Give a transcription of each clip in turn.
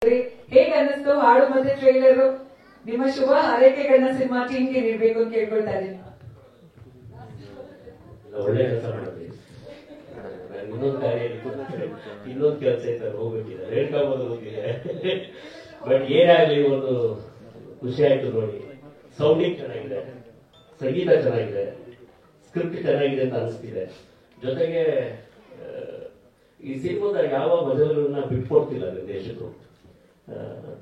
ಹೇಗೆ ಅನ್ನಿಸ್ತು ಹಾಡು ಮತ್ತೆ ಟ್ರೈಲರ್? ನಿಮ್ಮ ಶುಭ ಹಾರೈಕೆಗಳನ್ನ ಸಿನಿಮಾ ಟೀಮ್ಗೆ ನೀಡಬೇಕು ಅಂತ ಕೇಳ್ಕೊಳ್ತಾ ಇದ್ದೀನಿ. ಒಳ್ಳೆ ಕೆಲಸ ಮಾಡಿದ್ರಿ. ಇನ್ನೊಂದು ಕೆಲಸ ಇತ್ತು, ಹೋಗ್ಬಿಟ್ಟಿದೆ, ರೇಣುಕಾ ಬಂದು ಹೋಗಿದೆ. ಬಟ್ ಏನಾಗ್ಲಿ, ಒಂದು ಖುಷಿ ಆಯ್ತು ನೋಡಿ. ಸೌಂಡಿಂಗ್ ಚೆನ್ನಾಗಿದೆ, ಸಂಗೀತ ಚೆನ್ನಾಗಿದೆ, ಸ್ಕ್ರಿಪ್ಟ್ ಚೆನ್ನಾಗಿದೆ ಅಂತ ಅನಿಸ್ತಿದೆ. ಜೊತೆಗೆ ಈ ಸಿನಿಮಾದ ಯಾವ ಮಜಲನ್ನ ಬಿಟ್ಕೊಡ್ತಿಲ್ಲ ನಿರ್ದೇಶಕರು.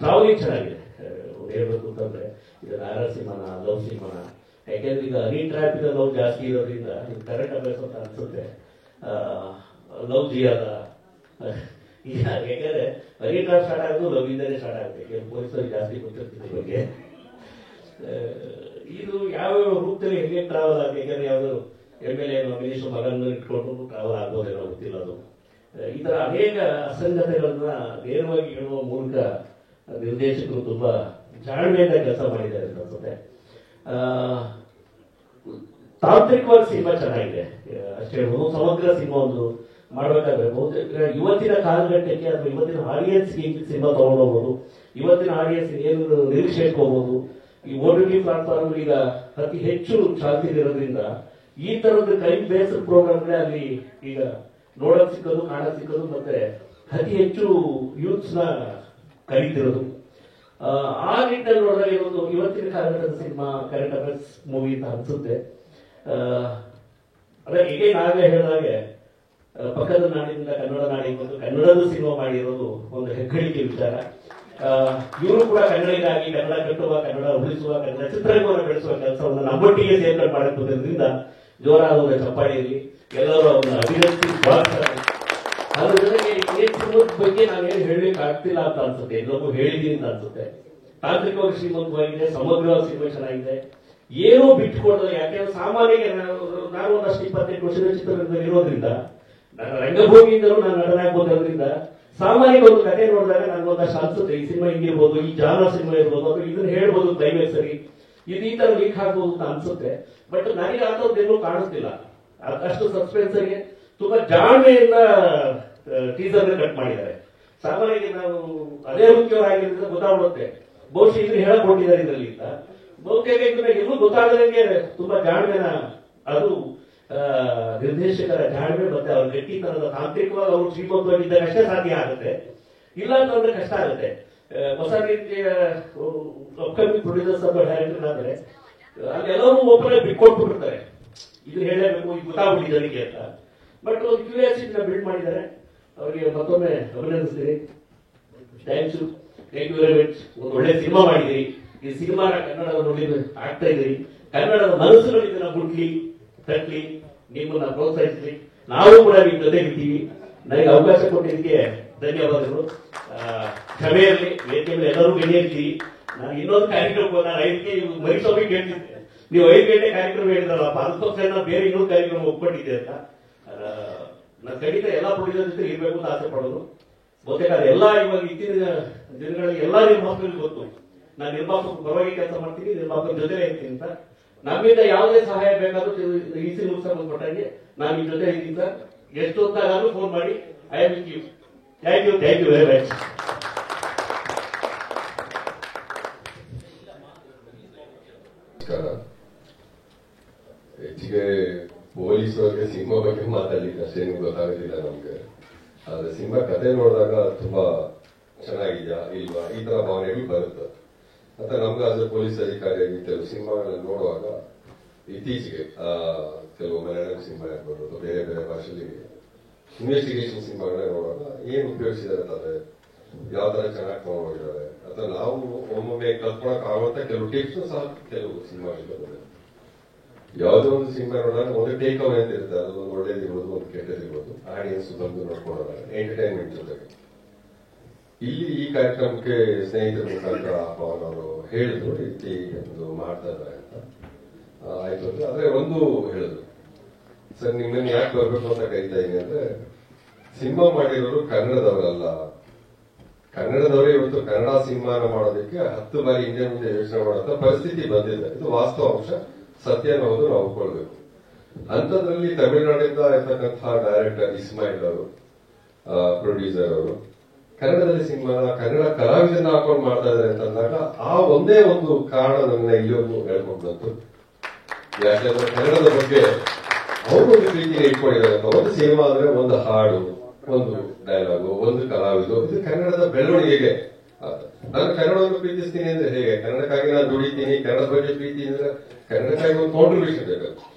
ಟ್ರಾವೆಲಿಂಗ್ ಚೆನ್ನಾಗಿದೆ. ಹೇಳ್ಬೇಕು ಅಂತಂದ್ರೆ ಇದು ನಾರಾಯಣ ಸಿನಿಮಾನ, ಲವ್ ಸಿನಿಮಾನ, ಯಾಕೆಂದ್ರೆ ಈಗ ಹನಿ ಟ್ರಾಫಿಕ್ ಲವ್ ಜಾಸ್ತಿ ಇರೋದ್ರಿಂದ ಇದು ಕರೆಕ್ಟ್ ಅಭ್ಯಾಸ ಅಂತ ಅನ್ಸುತ್ತೆ. ಲವ್ ಜಿಯಾದ ಈಗ ಯಾಕಂದ್ರೆ ಹನಿ ಟ್ರಾಫ್ ಸ್ಟಾರ್ಟ್ ಆಗೋದು ಲವ್ ಇಂದಾನೆ ಸ್ಟಾರ್ಟ್ ಆಗುತ್ತೆ. ಪೊಲೀಸರಿಗೆ ಜಾಸ್ತಿ ಗೊತ್ತಿರ್ತಿದೆ ಬಗ್ಗೆ. ಇದು ಯಾವ್ಯಾವ ರೂಪದಲ್ಲಿ ಹೇಗೆ ಟ್ರಾವೆಲ್ ಆಗುತ್ತೆ, ಯಾಕಂದ್ರೆ ಯಾವ್ದು MLA ಮಿನಿಸ್ಟರ್ ಮಗನ ಇಟ್ಕೊಂಡು ಟ್ರಾವೆಲ್ ಆಗ್ಬೋದೇನೋ ಗೊತ್ತಿಲ್ಲ. ಅದು ಈ ತರ ಅನೇಕ ಅಸಂಗತೆಗಳನ್ನ ನೇರವಾಗಿ ಹೇಳುವ ಮೂಲಕ ನಿರ್ದೇಶಕರು ತುಂಬಾ ಜಾಣ್ಮೆಯಿಂದ ಕೆಲಸ ಮಾಡಿದ್ದಾರೆ ಅಂತ ಅನ್ಸುತ್ತೆ. ತಾಂತ್ರಿಕವಾಗಿ ಸಿನಿಮಾ ಚೆನ್ನಾಗಿದೆ ಅಷ್ಟೇ ಹೇಳ್ಬೋದು. ಸಮಗ್ರ ಸಿನಿಮಾ ಒಂದು ಮಾಡ್ಬೇಕಾದ್ರೆ ಬಹುತೇಕ ಇವತ್ತಿನ ಕಾಲಘಟ್ಟಕ್ಕೆ ಅಥವಾ ಇವತ್ತಿನ ಆಡಿಯನ್ಸ್ಗೆ ಸಿನಿಮಾ ತಗೊಂಡೋಗ್ಬೋದು. ಇವತ್ತಿನ ಆಡಿಯನ್ಸ್ ಏನು ನಿರೀಕ್ಷೆ ಇಟ್ಕೋಬಹುದು. ಈ OTT ಪ್ಲಾಟ್ಫಾರ್ಮ್ ಈಗ ಅತಿ ಹೆಚ್ಚು ಚಾಲ್ತಿಲಿರೋದ್ರಿಂದ ಈ ತರದ ಕ್ರೈಮ್ ಬೇಸ್ಡ್ ಪ್ರೋಗ್ರಾಮ್ಗಳೇ ಅಲ್ಲಿ ಈಗ ನೋಡಕ್ ಸಿಕ್ಕೋದು, ಕಾಣಕ್ ಸಿಕ್ಕೋದು, ಮತ್ತೆ ಅತಿ ಹೆಚ್ಚು ಯೂತ್ಸ್ ನ ಕರೀತಿರೋದು. ಆ ನಿಟ್ಟಿನಲ್ಲಿ ನೋಡಿದಾಗ ಇವತ್ತು ಇವತ್ತಿನ ಕಾಲಘಟ್ಟದ ಸಿನಿಮಾ ಕರೆಂಟ್ ಅಫೇರ್ಸ್ ಮೂವಿ ಅಂತ ಅನ್ಸುತ್ತೆ. ಅದೇ ಈಗ ನಾವೇ ಹೇಳಿದಾಗೆ ಪಕ್ಕದ ನಾಡಿನಿಂದ ಕನ್ನಡ ನಾಡಿಗೆ ಬಂದು ಕನ್ನಡದ ಸಿನಿಮಾ ಮಾಡಿರೋದು ಒಂದು ಹೆಗ್ಗಳಿಕೆ ವಿಚಾರ. ಇವರು ಕೂಡ ಕನ್ನಡಿಗರಾಗಿ ಕನ್ನಡ ಕಟ್ಟುವ, ಕನ್ನಡ ಉಳಿಸುವ, ಕನ್ನಡ ಚಿತ್ರಗಳನ್ನು ಬೆಳೆಸುವ ಕೆಲಸವನ್ನು ನಮ್ಮೊಟ್ಟಿಗೆ ಸೇರ್ಪಡೆ ಮಾಡುವುದರಿಂದ ಜೋರಾದ ಚಪ್ಪಾಳಿಯಲ್ಲಿ ಎಲ್ಲರೂ ಅವನ್ನ ಅಭಿನಂದಿಸಿ ಸ್ವಾಗತ. ಅದ್ರ ಜೊತೆಗೆ ಈ ಸಿನಿಮಾದ ಬಗ್ಗೆ ನಾವೇನು ಹೇಳಲಿಕ್ಕೆ ಆಗ್ತಿಲ್ಲ ಅಂತ ಅನ್ಸುತ್ತೆ, ಎಲ್ಲವೂ ಹೇಳಿದೀನಿ ಅಂತ ಅನ್ಸುತ್ತೆ. ತಾಂತ್ರಿಕವಾಗಿ ಶ್ರೀಮಂತವಾಗಿದೆ, ಸಮಗ್ರವಾಗಿ ಸಿನಿಮಾ ಚೆನ್ನಾಗಿದೆ, ಏನೂ ಬಿಟ್ಟುಕೊಡೋದು. ಯಾಕೆಂದ್ರೆ ಸಾಮಾನ್ಯಗೆ ನಾನು ಒಂದಷ್ಟು 28 ವರ್ಷದ ಚಿತ್ರರಂಗದಲ್ಲಿ ಇರೋದ್ರಿಂದ, ನನ್ನ ರಂಗಭೂಮಿಯಿಂದಲೂ ನಾನು ನಟನಾಗ್ಬೋದ್ರಿಂದ ಸಾಮಾನ್ಯ ಒಂದು ಕಥೆ ನೋಡಿದಾಗ ನನಗೆ ಒಂದಷ್ಟು ಅನ್ಸುತ್ತೆ, ಈ ಸಿನಿಮಾ ಹಿಂಗಿರ್ಬೋದು, ಈ ಜಾನ ಸಿನಿಮಾ ಇರ್ಬೋದು, ಅಥವಾ ಇದನ್ನ ಹೇಳ್ಬೋದು ಕ್ಲೈಮ್ಯಾಕ್ಸ್ ಸರಿ, ಇದು ಈ ತರ ಲೀಕ್ ಆಗ್ಬೋದು ಅಂತ ಅನ್ಸುತ್ತೆ. ಬಟ್ ನನಗೆ ಅಂಥದ್ದೇನೂ ಕಾಣಿಸ್ತಿಲ್ಲ. ಅಷ್ಟು ಸಸ್ಪೆನ್ಸ್ಗೆ ತುಂಬಾ ಜಾಣ್ಮೆಯಿಂದ ಟೀಸರ್ ಕಟ್ ಮಾಡಿದ್ದಾರೆ. ಸಾಮಾನ್ಯವಾಗಿ ನಾವು ಅದೇ ಮುಖ್ಯವಾಗಿರೋದ್ರಿಂದ ಗೊತ್ತಾಗ್ಬಿಡುತ್ತೆ, ಬಹುಶಃ ಇದನ್ನ ಹೇಳಕೊಟ್ಟಿದ್ದಾರೆ ಇದರಲ್ಲಿ ಅಂತ. ಬಹುತೇಕ ಇದನ್ನ ಎಲ್ಲೂ ಗೊತ್ತಾಗದಂಗೆ ತುಂಬಾ ಜಾಣ್ಮೆನ, ಅದು ನಿರ್ದೇಶಕರ ಜಾಣ್ಮೆ ಮತ್ತೆ ಅವ್ರ ಗಟ್ಟಿತನದ ತಾಂತ್ರಿಕವಾಗಿ ಅವರು ಶ್ರೀಮಂತವಾಗಿದ್ದಾಗ ಅಷ್ಟೇ ಸಾಧ್ಯ ಆಗುತ್ತೆ. ಇಲ್ಲ ಅಂತಂದ್ರೆ ಕಷ್ಟ ಆಗುತ್ತೆ. ಹೊಸ ರೀತಿಯ ಅಪ್ಕಮಿಂಗ್ ಪ್ರೊಡ್ಯೂಸರ್ಸ್ ಅಥವಾ ಡೈರೆಕ್ಟರ್ ಆದ್ರೆ ಅಲ್ಲಿ ಎಲ್ಲರೂ ಒಬ್ಬರೇ ಬಿಟ್ಕೊಟ್ಬಿಟ್ಟಿರ್ತಾರೆ, ಇದು ಹೇಳಬೇಕು, ಇದು ಗೊತ್ತಾಗ್ಬಿಟ್ಟು ಜನರಿಗೆ ಅಂತ. ಬಟ್ ಒಂದು ಕ್ಯೂರಿಯಾಸಿಟಿನ ಬಿಲ್ಡ್ ಮಾಡಿದ್ದಾರೆ. ಅವರಿಗೆ ಮತ್ತೊಮ್ಮೆ ಅಭಿನಂದಿಸ್ತೀನಿ. Thank you very much. ಒಂದು ಒಳ್ಳೆ ಸಿನಿಮಾ ಮಾಡಿದಿರಿ. ಈ ಸಿನಿಮಾನ ಕನ್ನಡದ ನೋಡಿ ಆಗ್ತಾ ಇದ್ದೀರಿ. ಕನ್ನಡದ ಮನಸ್ಸುಗಳು ಇದನ್ನ ಮುಟ್ಲಿ, ತಟ್ಲಿ, ನಿಮ್ಮನ್ನ ಪ್ರೋತ್ಸಾಹಿಸಲಿ. ನಾವು ಕೂಡ ನಿಮ್ಮ ಜೊತೆ ಇರ್ತೀವಿ. ನನಗೆ ಅವಕಾಶ ಕೊಟ್ಟಿದ್ದಕ್ಕೆ ಧನ್ಯವಾದಗಳು. ಕ್ಷಮೆ ಇರಲಿ, ವೇದಿಕೆ ಮೇಲೆ ಎಲ್ಲರೂ ಗಣ್ಯರಿದ್ದೀವಿ. ನಾನು ಇನ್ನೊಂದು ಕಾರ್ಯಕ್ರಮ ನಾನು 5ಕ್ಕೆ ಮರಿಸ್ವಾಮಿಗೆ ಹೇಳ್ತಿದ್ದೆ, ನೀವು 5 ಗಂಟೆ ಕಾರ್ಯಕ್ರಮ ಹೇಳಿದ್ರಲ್ಲಪ್ಪ, ಅದಕ್ಕೋಸ್ಕರ ಬೇರೆ ಇನ್ನೊಂದು ಕಾರ್ಯಕ್ರಮ ಒಪ್ಕೊಂಡಿದ್ದೆ ಅಂತ. ನಾನು ಖಂಡಿತ ಎಲ್ಲಾ ಪ್ರೊಡ್ಯೂಸರ್ ಜೊತೆ ಇರಬೇಕು ಅಂತ ಆಸೆ ಪಡೋದು. ಬಹುತೇಕ ಎಲ್ಲ ಇವಾಗ ಇತ್ತೀಚಿನ ದಿನಗಳಲ್ಲಿ ಎಲ್ಲಾ ನಿರ್ಮಾಪಕರಿಗೆ ಗೊತ್ತು, ನಾನು ನಿರ್ಮಾಪಕ ಪರವಾಗಿ ಕೆಲಸ ಮಾಡ್ತೀನಿ, ನಿರ್ಮಾಪಕರ ಜೊತೆ ಇರ್ತೀನಿ ಅಂತ. ನಮ್ಮಿಂದ ಯಾವುದೇ ಸಹಾಯ ಬೇಕಾದ್ರೂ ಈ ಸಿನಿಮಾ ಸಂಬಂಧಪಟ್ಟಂಗೆ ನಾನು ನಿಮ್ಮ ಜೊತೆ ಇದ್ದೀನಿ ಸರ್. ಎಷ್ಟು ಹೊತ್ತಾಗಾದ್ರೂ ಫೋನ್ ಮಾಡಿ, I am with you. Thank you very much. ಹೆಚ್ಚಿಗೆ ಪೊಲೀಸರಿಗೆ ಸಿನಿಮಾ ಬಗ್ಗೆ ಮಾತಾಡ್ಲಿಕ್ಕೆ ಅಷ್ಟೇನು ಗೊತ್ತಾಗೋದಿಲ್ಲ ನಮ್ಗೆ. ಆದ್ರೆ ಸಿನಿಮಾ ಕಥೆ ನೋಡಿದಾಗ ತುಂಬಾ ಚೆನ್ನಾಗಿದ್ಯಾ ಇಲ್ವಾ ಈ ತರ ಭಾವನೆಗಳು ಬರುತ್ತೆ ಅಂತ ನಮ್ಗೆ. ಆದ್ರೆ ಪೊಲೀಸ್ ಅಧಿಕಾರಿಯಾಗಿ ಕೆಲವು ಸಿನಿಮಾಗಳನ್ನ ನೋಡುವಾಗ, ಇತ್ತೀಚೆಗೆ ಕೆಲವು ಮಲಯಾಳಂ ಸಿನಿಮಾ ಇರ್ಬೋದು ಅಥವಾ ಬೇರೆ ಬೇರೆ ಭಾಷೆಯಲ್ಲಿ ಇನ್ವೆಸ್ಟಿಗೇಷನ್ ಸಿನಿಮಾಗಳನ್ನ ನೋಡುವಾಗ ಏನ್ ಉಪಯೋಗಿಸಿದ್ದಾರೆ ಅಂತಂದ್ರೆ ಯಾವ ತರ ಚೆನ್ನಾಗಿ ತಗೊಂಡೋಗಿದ್ದಾರೆ ಅಥವಾ ನಾವು ಒಮ್ಮೊಮ್ಮೆ ಕಲ್ತ್ಕೊಳಕ್ ಆಗುವಂತ ಕೆಲವು ಟಿಪ್ಸ್ ಸಹ ಕೆಲವು ಸಿನಿಮಾಗಳು. ಯಾವುದೋ ಒಂದು ಸಿನಿಮಾ ನೋಡಿದಾಗ ಒಂದು ಟೇಕ್ ಅವೇ ಅಂತ ಇರುತ್ತೆ, ಅದು ಒಂದು ಒಳ್ಳೇದಿರ್ಬೋದು, ಒಂದು ಕೆಟ್ಟದಿರ್ಬೋದು, ಆಡಿಯನ್ಸ್ ಬಂದು ನೋಡ್ಕೊಳ್ಳೋಣ ಎಂಟರ್ಟೈನ್ಮೆಂಟ್ ಜೊತೆಗೆ. ಇಲ್ಲಿ ಈ ಕಾರ್ಯಕ್ರಮಕ್ಕೆ ಸ್ನೇಹಿತರ ಮುಖಾಂತರ ಪವನ್ ಅವರು ಹೇಳಿದ್ರು ಈ ರೀತಿ ಒಂದು ಮಾಡ್ತಾ ಇದ್ದಾರೆ ಅಂತ. ಆಯ್ತು ಅಂದ್ರೆ ಆದ್ರೆ ಒಂದು ಹೇಳಿದ್ರು, ಸರ್ ನಿಮ್ಮನ್ನ ಯಾಕೆ ಬರ್ಬೇಕು ಅಂತ ಕರೀತಾ ಇದೀನಿ ಅಂದ್ರೆ, ಸಿನಿಮಾ ಮಾಡಿರೋರು ಕನ್ನಡದವರಲ್ಲ, ಕನ್ನಡದವರೇ ಇವತ್ತು ಕನ್ನಡ ಸಿನಿಮಾನ ಮಾಡೋದಕ್ಕೆ 10 ಬಾರಿ ಹಿಂದೆ ಮುಂದೆ ಯೋಚನೆ ಮಾಡುವಂತ ಪರಿಸ್ಥಿತಿ ಬಂದಿದೆ. ಇದು ವಾಸ್ತವಾಂಶ, ಸತ್ಯ ಅನ್ನೋದು ನಾವು ಒಪ್ಕೊಳ್ಬೇಕು. ಅಂಥದ್ರಲ್ಲಿ ತಮಿಳುನಾಡಿಂದ ಇರ್ತಕ್ಕಂತಹ ಡೈರೆಕ್ಟರ್ ಇಸ್ಮಾಯಿಲ್ ಅವರು, ಪ್ರೊಡ್ಯೂಸರ್ ಅವರು, ಕನ್ನಡದಲ್ಲಿ ಸಿನಿಮಾನ ಕನ್ನಡ ಕಲಾವಿದನ್ನ ಹಾಕೊಂಡು ಮಾಡ್ತಾ ಇದ್ದಾರೆ ಅಂತಂದಾಗ ಆ ಒಂದೇ ಒಂದು ಕಾರಣ ನನ್ನ ಇಲ್ಲಿವರೆಗೂ ಹೇಳ್ಕೊಂಡು ಬಂತು. ಯಾಕಂದ್ರೆ ಕನ್ನಡದ ಬಗ್ಗೆ ಅವರು ಒಂದು ಪ್ರೀತಿನ ಇಟ್ಕೊಂಡಿದ್ದಾರೆ. ಒಂದು ಸಿನಿಮಾ ಅಂದ್ರೆ ಒಂದು ಹಾಡು, ಒಂದು ಡೈಲಾಗು, ಒಂದು ಕಲಾವಿದು, ಇದು ಕನ್ನಡದ ಬೆಳವಣಿಗೆಗೆ. ನಾನು ಕನ್ನಡವನ್ನು ಪ್ರೀತಿಸ್ತೀನಿ ಅಂದ್ರೆ ಹೇಗೆ? ಕನ್ನಡಕ್ಕಾಗಿ ನಾನು ದುಡಿತೀನಿ, ಕನ್ನಡದ ಬಗ್ಗೆ ಪ್ರೀತಿ ಅಂದ್ರೆ ಕನ್ನಡಕ್ಕಾಗಿ ಒಂದು ಕಾಂಟ್ರಿಬ್ಯೂಷನ್ ಬೇಕು.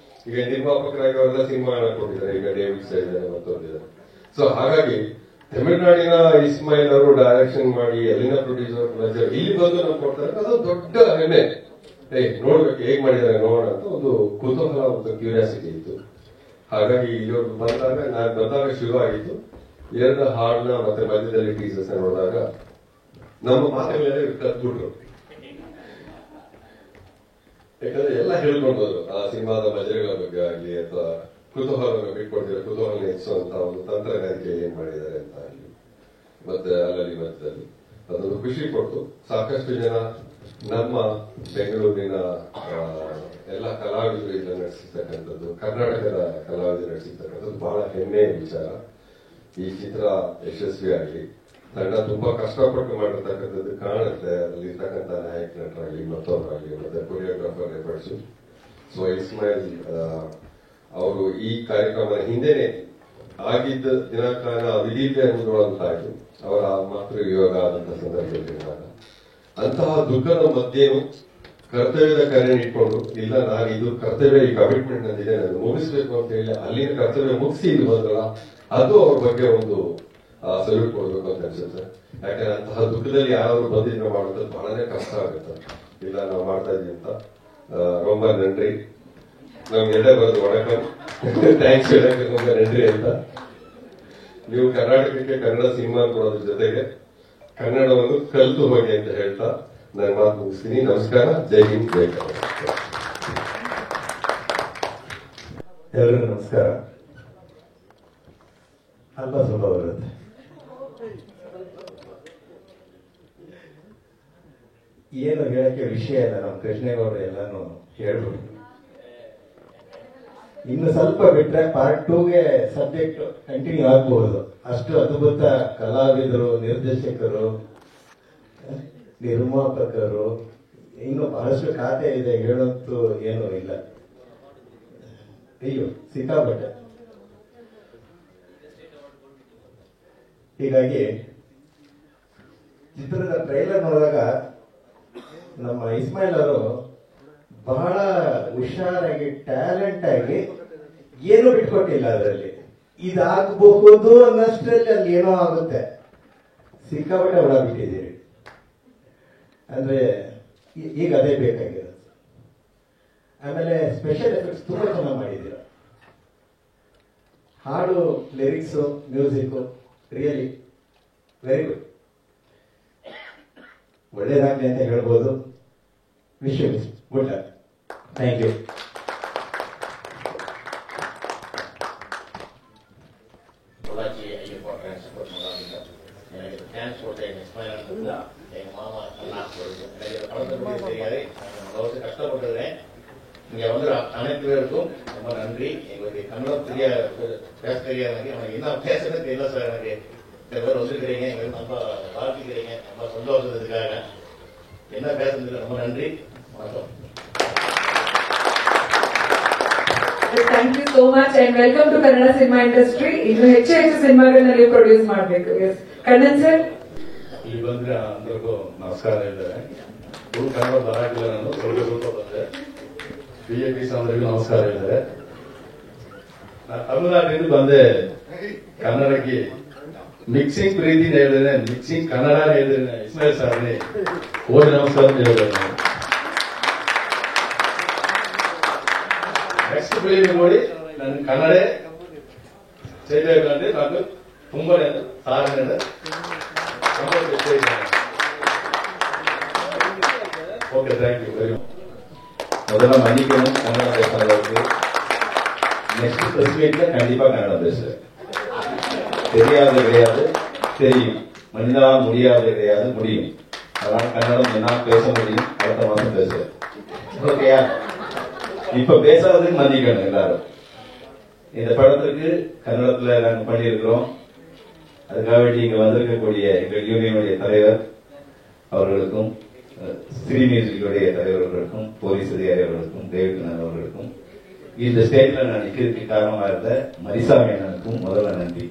ಈಗ ನಿರ್ಮಾಪಕರಾಗಿ ಅವರೆಲ್ಲ ಸಿನಿಮಾ ಕೊಟ್ಟಿದ್ದಾರೆ, ಈಗ ಡೇವಿಡ್ ಇದ್ದಾರೆ ಮತ್ತೊಂದಿದ್ದಾರೆ. ಸೊ ಹಾಗಾಗಿ ತಮಿಳುನಾಡಿನ ಇಸ್ಮಾಯಿಲ್ ಅವರು ಡೈರೆಕ್ಷನ್ ಮಾಡಿ ಅಲ್ಲಿನ ಪ್ರೊಡ್ಯೂಸರ್ ಇಲ್ಲಿ ಬಂದು ನಮ್ಗೆ ಕೊಡ್ತಾರೆ, ಅದು ದೊಡ್ಡ ಹೆಮ್ಮೆ. ನೋಡ್ಬೇಕು ಹೇಗ್ ಮಾಡಿದ್ದಾರೆ ನೋಡೋಣ ಅಂತ ಒಂದು ಕುತೂಹಲ, ಒಂದು ಕ್ಯೂರಿಯಾಸಿಟಿ ಇತ್ತು. ಹಾಗಾಗಿ ಇಲ್ಲಿವರೆಗೂ ಬಂದಾಗ ಶುರು ಆಗಿತ್ತು. ಎರಡು ಹಾಡನ್ನ ಮತ್ತೆ ಮಧ್ಯದಲ್ಲಿ ಟೀಸರ್ಸ್ ನೋಡಿದಾಗ ನಮ್ಮ ಮಾತುಗಳೇ ಕತ್ಬಿಟ್ರು. ಯಾಕಂದ್ರೆ ಎಲ್ಲ ಹೇಳ್ಕೊಂಡ್ಬೋದು ಆ ಸಿನಿಮಾದ ಮಜರೆಗಳ ಬಗ್ಗೆ ಆಗಲಿ ಅಥವಾ ಕುತೂಹಲವನ್ನು ಬಿಟ್ಕೊಡ್ತಿರೋ ಕುತೂಹಲ ಹೆಚ್ಚುವಂತ ಒಂದು ತಂತ್ರಗಾರಿಕೆ ಏನ್ ಮಾಡಿದ್ದಾರೆ ಅಂತ ಆಗಲಿ ಮತ್ತೆ ಅಲ್ಲಲ್ಲಿ ಮಧ್ಯದಲ್ಲಿ ಅದೊಂದು ಖುಷಿ ಕೊಟ್ಟು ಸಾಕಷ್ಟು ಜನ ನಮ್ಮ ಬೆಂಗಳೂರಿನ ಎಲ್ಲ ಕಲಾವಿದರು ಇಲ್ಲ ನಡೆಸಿರ್ತಕ್ಕಂಥದ್ದು, ಕರ್ನಾಟಕದ ಕಲಾವಿದರು ನಡೆಸಿರ್ತಕ್ಕಂಥದ್ದು ಬಹಳ ಹೆಮ್ಮೆಯ ವಿಚಾರ. ಈ ಚಿತ್ರ ಯಶಸ್ವಿಯಾಗಲಿ, ತಂಡ ತುಂಬಾ ಕಷ್ಟಪಟ್ಟು ಮಾಡಿರ್ತಕ್ಕಂಥದ್ದು ಕಾಣುತ್ತೆ. ಅಲ್ಲಿರ್ತಕ್ಕಂಥ ನಾಯಕ ನಟರಾಗಲಿ ಮತ್ತೊಬ್ಬರಾಗಲಿ ಮತ್ತೆ ಕೊರಿಯೋಗ್ರಾಫರ್ ಎಫರ್ಟ್ಸು. ಸೊ ಇಸ್ಮಾಯಿಲ್ ಅವರು ಈ ಕಾರ್ಯಕ್ರಮದ ಹಿಂದೆನೆ ಆಗಿದ್ದ ದಿನಾಂಕನ ವಿಧಿಗೆ ಮುಂದೂಡುವಂತಾಯಿತು. ಅವರ ಮಾತೃ ವಿಯೋಗ ಆದಂತಹ ಸಂದರ್ಭದಲ್ಲಿದ್ದಾಗ ಅಂತಹ ದುಃಖದ ಮಧ್ಯೆಯೂ ಕರ್ತವ್ಯದ ಕರೆ ಇಟ್ಕೊಂಡು, ಇಲ್ಲ ನಾನು ಇದು ಕರ್ತವ್ಯ, ಈ ಕಮಿಟ್ಮೆಂಟ್ ನಂದಿದೆ, ನಾನು ಮುಗಿಸ್ಬೇಕು ಅಂತ ಹೇಳಿ ಅಲ್ಲಿನ ಕರ್ತವ್ಯ ಮುಗಿಸಿ ಇದು ಬಂದಲ್ಲ, ಅದು ಅವ್ರ ಬಗ್ಗೆ ಒಂದು ಸಲ್ಯೂಟ್ ಕೊಡ್ಬೇಕು ಅಂತ ಅನ್ಸುತ್ತೆ. ಯಾಕಂದ್ರೆ ಅಂತಹ ದುಃಖದಲ್ಲಿ ಯಾರಾದ್ರೂ ಬಂದಿದ್ರೆ ಮಾಡೋದು ಬಹಳನೇ ಕಷ್ಟ ಆಗುತ್ತೆ. ಇಲ್ಲ ನಾವು ಮಾಡ್ತಾ ಇದೀವಿ ಅಂತ ரொம்ப நன்றி. ನಮ್ಗೆ ಎಡೆ ಬರೋದು ವಣಕಂ, ಥ್ಯಾಂಕ್ಸ್ ಹೇಳಕ್ಕೆ ತುಂಬ ನನ್ರಿ ಅಂತ. ನೀವು ಕರ್ನಾಟಕಕ್ಕೆ ಕನ್ನಡ ಸಿನಿಮಾ ಕೊಡೋದ್ರ ಜೊತೆಗೆ ಕನ್ನಡವನ್ನು ಕಲಿತು ಹೋಗಿ ಅಂತ ಹೇಳ್ತಾ ನನ್ನ ಮಾತು ಮುಗಿಸ್ತೀನಿ. ನಮಸ್ಕಾರ, ಜೈ ಹಿಂದ್, ಜೈ ಕರ್ನಾಟಕ. ಎಲ್ಲರಿಗೂ ನಮಸ್ಕಾರ. ಅಲ್ಪ ಸ್ವಲ್ಪ ಬರುತ್ತೆ. ಏನು ಹೇಳಕ್ಕೆ ವಿಷಯ ಇಲ್ಲ, ನಮ್ಮ ಕೃಷ್ಣೇಗೌಡರು ಎಲ್ಲಾನು ಹೇಳ್ಬಿಟ್ಟು, ಇನ್ನು ಸ್ವಲ್ಪ ಬಿಟ್ರೆ ಪಾರ್ಟ್ 2ಗೆ ಸಬ್ಜೆಕ್ಟ್ ಕಂಟಿನ್ಯೂ ಆಗಬಹುದು. ಅಷ್ಟು ಅದ್ಭುತ ಕಲಾವಿದರು, ನಿರ್ದೇಶಕರು, ನಿರ್ಮಾಪಕರು, ಇನ್ನು ಬಹಳಷ್ಟು ಖಾತೆ ಇದೆ, ಹೇಳೋದು ಏನೂ ಇಲ್ಲ. ಅಯ್ಯೋ ಸಿಕ್ಕಾಪಟ್ಟೆ. ಹೀಗಾಗಿ ಚಿತ್ರದ ಟ್ರೈಲರ್ ನೋಡಿದಾಗ ನಮ್ಮ ಇಸ್ಮಾಯಿಲ್ ಅವರು ಬಹಳ ಹುಷಾರಾಗಿ, ಟ್ಯಾಲೆಂಟ್ ಆಗಿ ಏನು ಬಿಟ್ಕೊಟ್ಟಿಲ್ಲ. ಅದರಲ್ಲಿ ಇದಾಗಬಹುದು ಅನ್ನಷ್ಟರಲ್ಲಿ ಅಲ್ಲಿ ಏನೋ ಆಗುತ್ತೆ. ಸಿಕ್ಕಾಪಟ್ಟೆ ಒಳ ಬಿಟ್ಟಿದ್ದೀರಿ. ಅಂದ್ರೆ ಈಗ ಅದೇ ಬೇಕಾಗಿರೋದು. ಆಮೇಲೆ ಸ್ಪೆಷಲ್ ಎಫೆಕ್ಟ್ಸ್ ತುಂಬಾ ಚೆನ್ನಾಗಿ ಮಾಡಿದ್ದೀರ. ಹಾಡು, lyrics, music really very good. ಒಳ್ಳೇದಾಗ್ಲಿ ಅಂತ ಹೇಳ್ಬೋದು. Wish you good luck. Thank you. Pollachi Ayyappa transport மூலமாக எனக்கு டிரான்ஸ்போர்ட்டை இஸ்மாயில் எங்கள் மாமா அண்ணா எனக்கு கலந்து தெரியாது. நான் கஷ்டப்பட்டுருக்கேன். இங்கே வந்து அனைத்து பேருக்கும் ரொம்ப நன்றி. எங்களுக்கு கன்னடம் பேச தெரியாது. எனக்கு என்ன பேசுறது தெரியல சார். எனக்கு சில பேர் வந்துருக்கிறீங்க, எங்களுக்கு ரொம்ப வாழ்த்துக்கிறீங்க, ரொம்ப சந்தோஷத்துக்காக. என்ன பேசுறதுக்கு ரொம்ப நன்றி. வணக்கம். Thank you so much and welcome to Kannada cinema industry. ಇನ್ನು ಹೆಚ್ಚು ಹೆಚ್ಚು ಸಿನಿಮಾಗಳನ್ನ ನೀವು ಪ್ರೊಡ್ಯೂಸ್ ಮಾಡಬೇಕು. ಕಣ್ಣನ್ ಸರ್, ಇಲ್ಲಿ ಬಂದ್ರೆ అందరిಗೂ ನಮಸ್ಕಾರ ಇದ್ದಾರೆ. ಕನ್ನಡ ಬರಾಕಿಲ್ಲ, ನಾನು ಸ್ವಲ್ಪ ಬಂದೆ. ಬಿಜೆಪಿ ಸಾಂದ್ರಿಗೂ ನಮಸ್ಕಾರ ಇದ್ದಾರೆ. ತಮಿಳುನಾಡಿನಿಂದ ಬಂದೆ ಕನ್ನಡಕ್ಕೆ. ಮಿಕ್ಸಿಂಗ್ ಪ್ರೀತಿನ ಹೇಳಿದ್ರೆ, ಮಿಕ್ಸಿಂಗ್ ಕನ್ನಡ ಹೇಳಿದ್ರೆ ಇಸ್ಮಾಯಿಲ್ ಸಾರ್ನಿ ಕೋಟಿ ನಮಸ್ಕಾರ ಹೇಳಿದ್ದಾರೆ. ನೆಕ್ಸ್ಟ್ ಫಿಲಿಮ್ ನೋಡಿ ನನ್ನ ಕನ್ನಡ చేయలేకంటే నాకు ತುಂಬಾ ಸಾಧನೆ. Okay, thank you very much. முதல்ல மன்னிக்கணும் கன்னட பேசுறதுக்கு. நெக்ஸ்ட் பிரஸ் மீட்ல கண்டிப்பா கன்னட பேசுறேன். தெரியாது கிடையாது, தெரியும். மனிதனால் முடியாது கிடையாது, முடியும். அதனால கன்னடம் என்ன பேச முடியும், அடுத்த மாசம் பேசுறேன். ஓகேயா? இப்ப பேசாததுக்கு மன்னிக்கணும் எல்லாரும். இந்த படத்துக்கு கன்னடத்துல நாங்க பண்ணியிருக்கிறோம். அதுக்காக வேண்டி இங்க வந்திருக்கக்கூடிய எங்கள் யூனியனுடைய தலைவர் அவர்களுக்கும், ஸ்ரீ மியூசிக்குடைய தலைவர்களுக்கும், போலீஸ் அதிகாரி அவர்களுக்கும், தேவிகண்ணன் அவர்களுக்கும், இந்த ஸ்டேட்ல நான் நிக்கிறதுக்கு காரணமா இருந்த மரிசாமி அண்ணனுக்கும் முதல்ல நன்றி.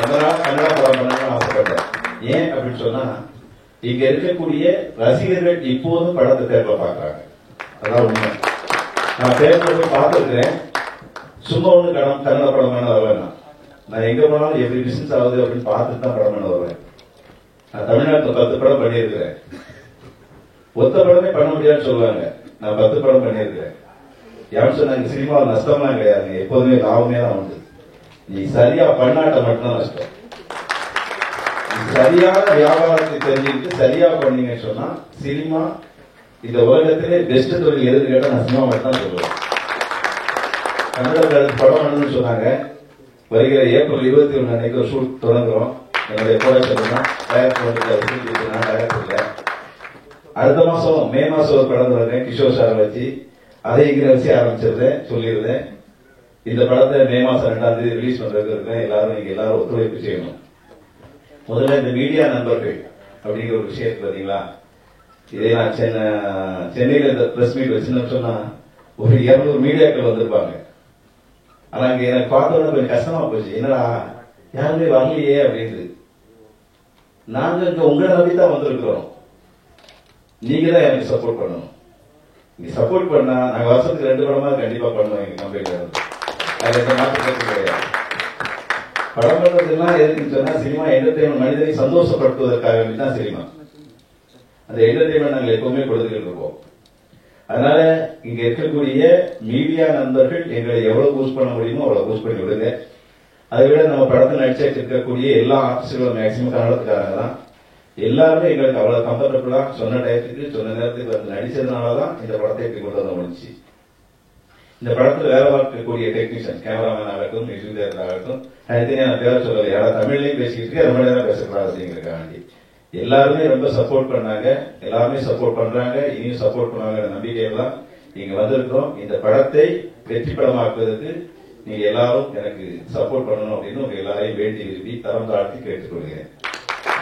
ரொம்ப நாள் கன்னட படம் பண்ணணும்னு ஆசைப்பட்டேன். ஏன் அப்படின்னு சொன்னா, இங்க இருக்கக்கூடிய ரசிகர்கள் இப்போதும் படத்தை தேர்தல பாக்குறாங்க. அதான் உண்மை. நான் தேர்தல போய் பார்த்திருக்கிறேன். சும்மா ஒண்ணு கன்னட படம் பண்ண வருவேன். நான் எங்க போனாலும் எப்படி பிசினஸ் ஆகுது அப்படின்னு பார்த்துட்டு தான் படம் பண்ண வருவேன். நான் தமிழ்நாட்டில் 10 படம் பண்ணியிருக்கிறேன். ஒத்த படமே பண்ண முடியாதுன்னு சொல்லுவாங்க. நான் 10 படம் பண்ணியிருக்கிறேன். யாரும் சொன்னாங்க சினிமா நஷ்டம்லாம் கிடையாது, எப்போதுமே லாபமே தான் உண்டு. நீ சரியா பண்ணாட்ட மட்டும்தான் நஷ்டம். நீ சரியான வியாபாரத்தை தெரிஞ்சுக்கிட்டு சரியா பண்ணீங்கன்னு சொன்னா சினிமா இந்த உலகத்திலே பெஸ்ட் தொழில் எதுன்னு கேட்டா நான் சினிமா மட்டும் தான் சொல்லுவேன். கன்னட படம் பண்ணணும்னு சொன்னாங்க. வருகிற ஏப்ரல் 21 அன்னைக்கு ஒரு ஷூட் தொடங்குறோம். என்னுடைய ப்ரொடக்ஷன் தான் டைரக்டர் இல்ல. அடுத்த மாசம் மே மாசம் ஒரு படம் தொடங்க கிஷோர் சாரை வச்சு அதை இங்க வச்சு ஆரம்பிச்சிருந்தேன், சொல்லியிருந்தேன். இந்த படத்தை மே மாசம் 2ஆம் தேதி ரிலீஸ் பண்றதுக்கு இருக்கேன். எல்லாரும் ஒத்துழைப்பு செய்யணும். முதல்ல இந்த மீடியா நண்பர்கள் அப்படிங்கிற ஒரு விஷயத்தை பாத்தீங்களா, இதே நான் சென்னையில இந்த பிரஸ் மீட் வச்சுன்னு சொன்னா ஒரு 200 மீடியாக்கள் வந்திருப்பாங்க. ஆனா இங்க எனக்கு பார்த்தோன்னா கொஞ்சம் கஷ்டமா போச்சு. என்னடா யாருமே வரலையே அப்படின்னு. நாங்க இங்க உங்களை நம்பித்தான் வந்திருக்கிறோம். நீங்க தான் எனக்கு சப்போர்ட் பண்ணணும். நீங்க சப்போர்ட் பண்ணா நாங்க வருஷத்துக்கு 2 படமா கண்டிப்பா பண்ணுவோம். எங்க கம்பெனில அதுல எந்த மாற்று கருத்து கிடையாது. படம் பண்றதுலாம் எதுக்குன்னு சொன்னா சினிமா என்டர்டைன்மெண்ட், மனிதனை சந்தோஷப்படுத்துவதற்காக வேண்டிதான் சினிமா. அந்த என்டர்டைன்மெண்ட் நாங்கள் எப்பவுமே கொடுத்துக்கிட்டு இருக்கோம். அதனால இங்க இருக்கக்கூடிய மீடியா நண்பர்கள் எங்களை எவ்வளவு பூஸ்ட் பண்ண முடியுமோ அவ்வளவு பூஸ்ட் பண்ணி விடுங்க. அதை விட நம்ம படத்தை நடிச்சிட்டு இருக்கக்கூடிய எல்லா ஆர்டிஸ்டுகளும் மேக்சிமம் கன்னடத்துக்காரங்க தான். எல்லாருமே எங்களுக்கு அவ்வளவு கம்ஃபர்டபுளா சொன்ன டயத்துக்கு சொன்ன நேரத்துக்கு வந்து நடிச்சதுனாலதான் இந்த படத்தை இப்படி கொண்டு வர முடிஞ்சு. இந்த படத்துல வேலை பார்க்கக்கூடிய டெக்னீஷியன், கேமராமேன் ஆகட்டும், மியூசிக் டைரக்டர் ஆகட்டும், தனித்தனியா நான் பேர சொல்லலை. யாராவது தமிழ்லயும் பேசிக்கிட்டு இருக்க, ரொம்ப நேரம் பேசக்கூடாது அப்படிங்கிறதுக்காக வேண்டி எல்லாருமே ரொம்ப சப்போர்ட் பண்ணாங்க. எல்லாருமே சப்போர்ட் பண்றாங்க, இனியும் சப்போர்ட் பண்ணுவாங்க நம்பிக்கையெல்லாம் இங்க வந்திருக்கிறோம். இந்த படத்தை வெற்றி படமாக்குவதற்கு நீங்க எல்லாரும் எனக்கு சப்போர்ட் பண்ணணும் அப்படின்னு உங்க எல்லாரையும் வேண்டி விரும்பி தரம் தாழ்த்தி கேட்டுக்கொள்கிறேன்.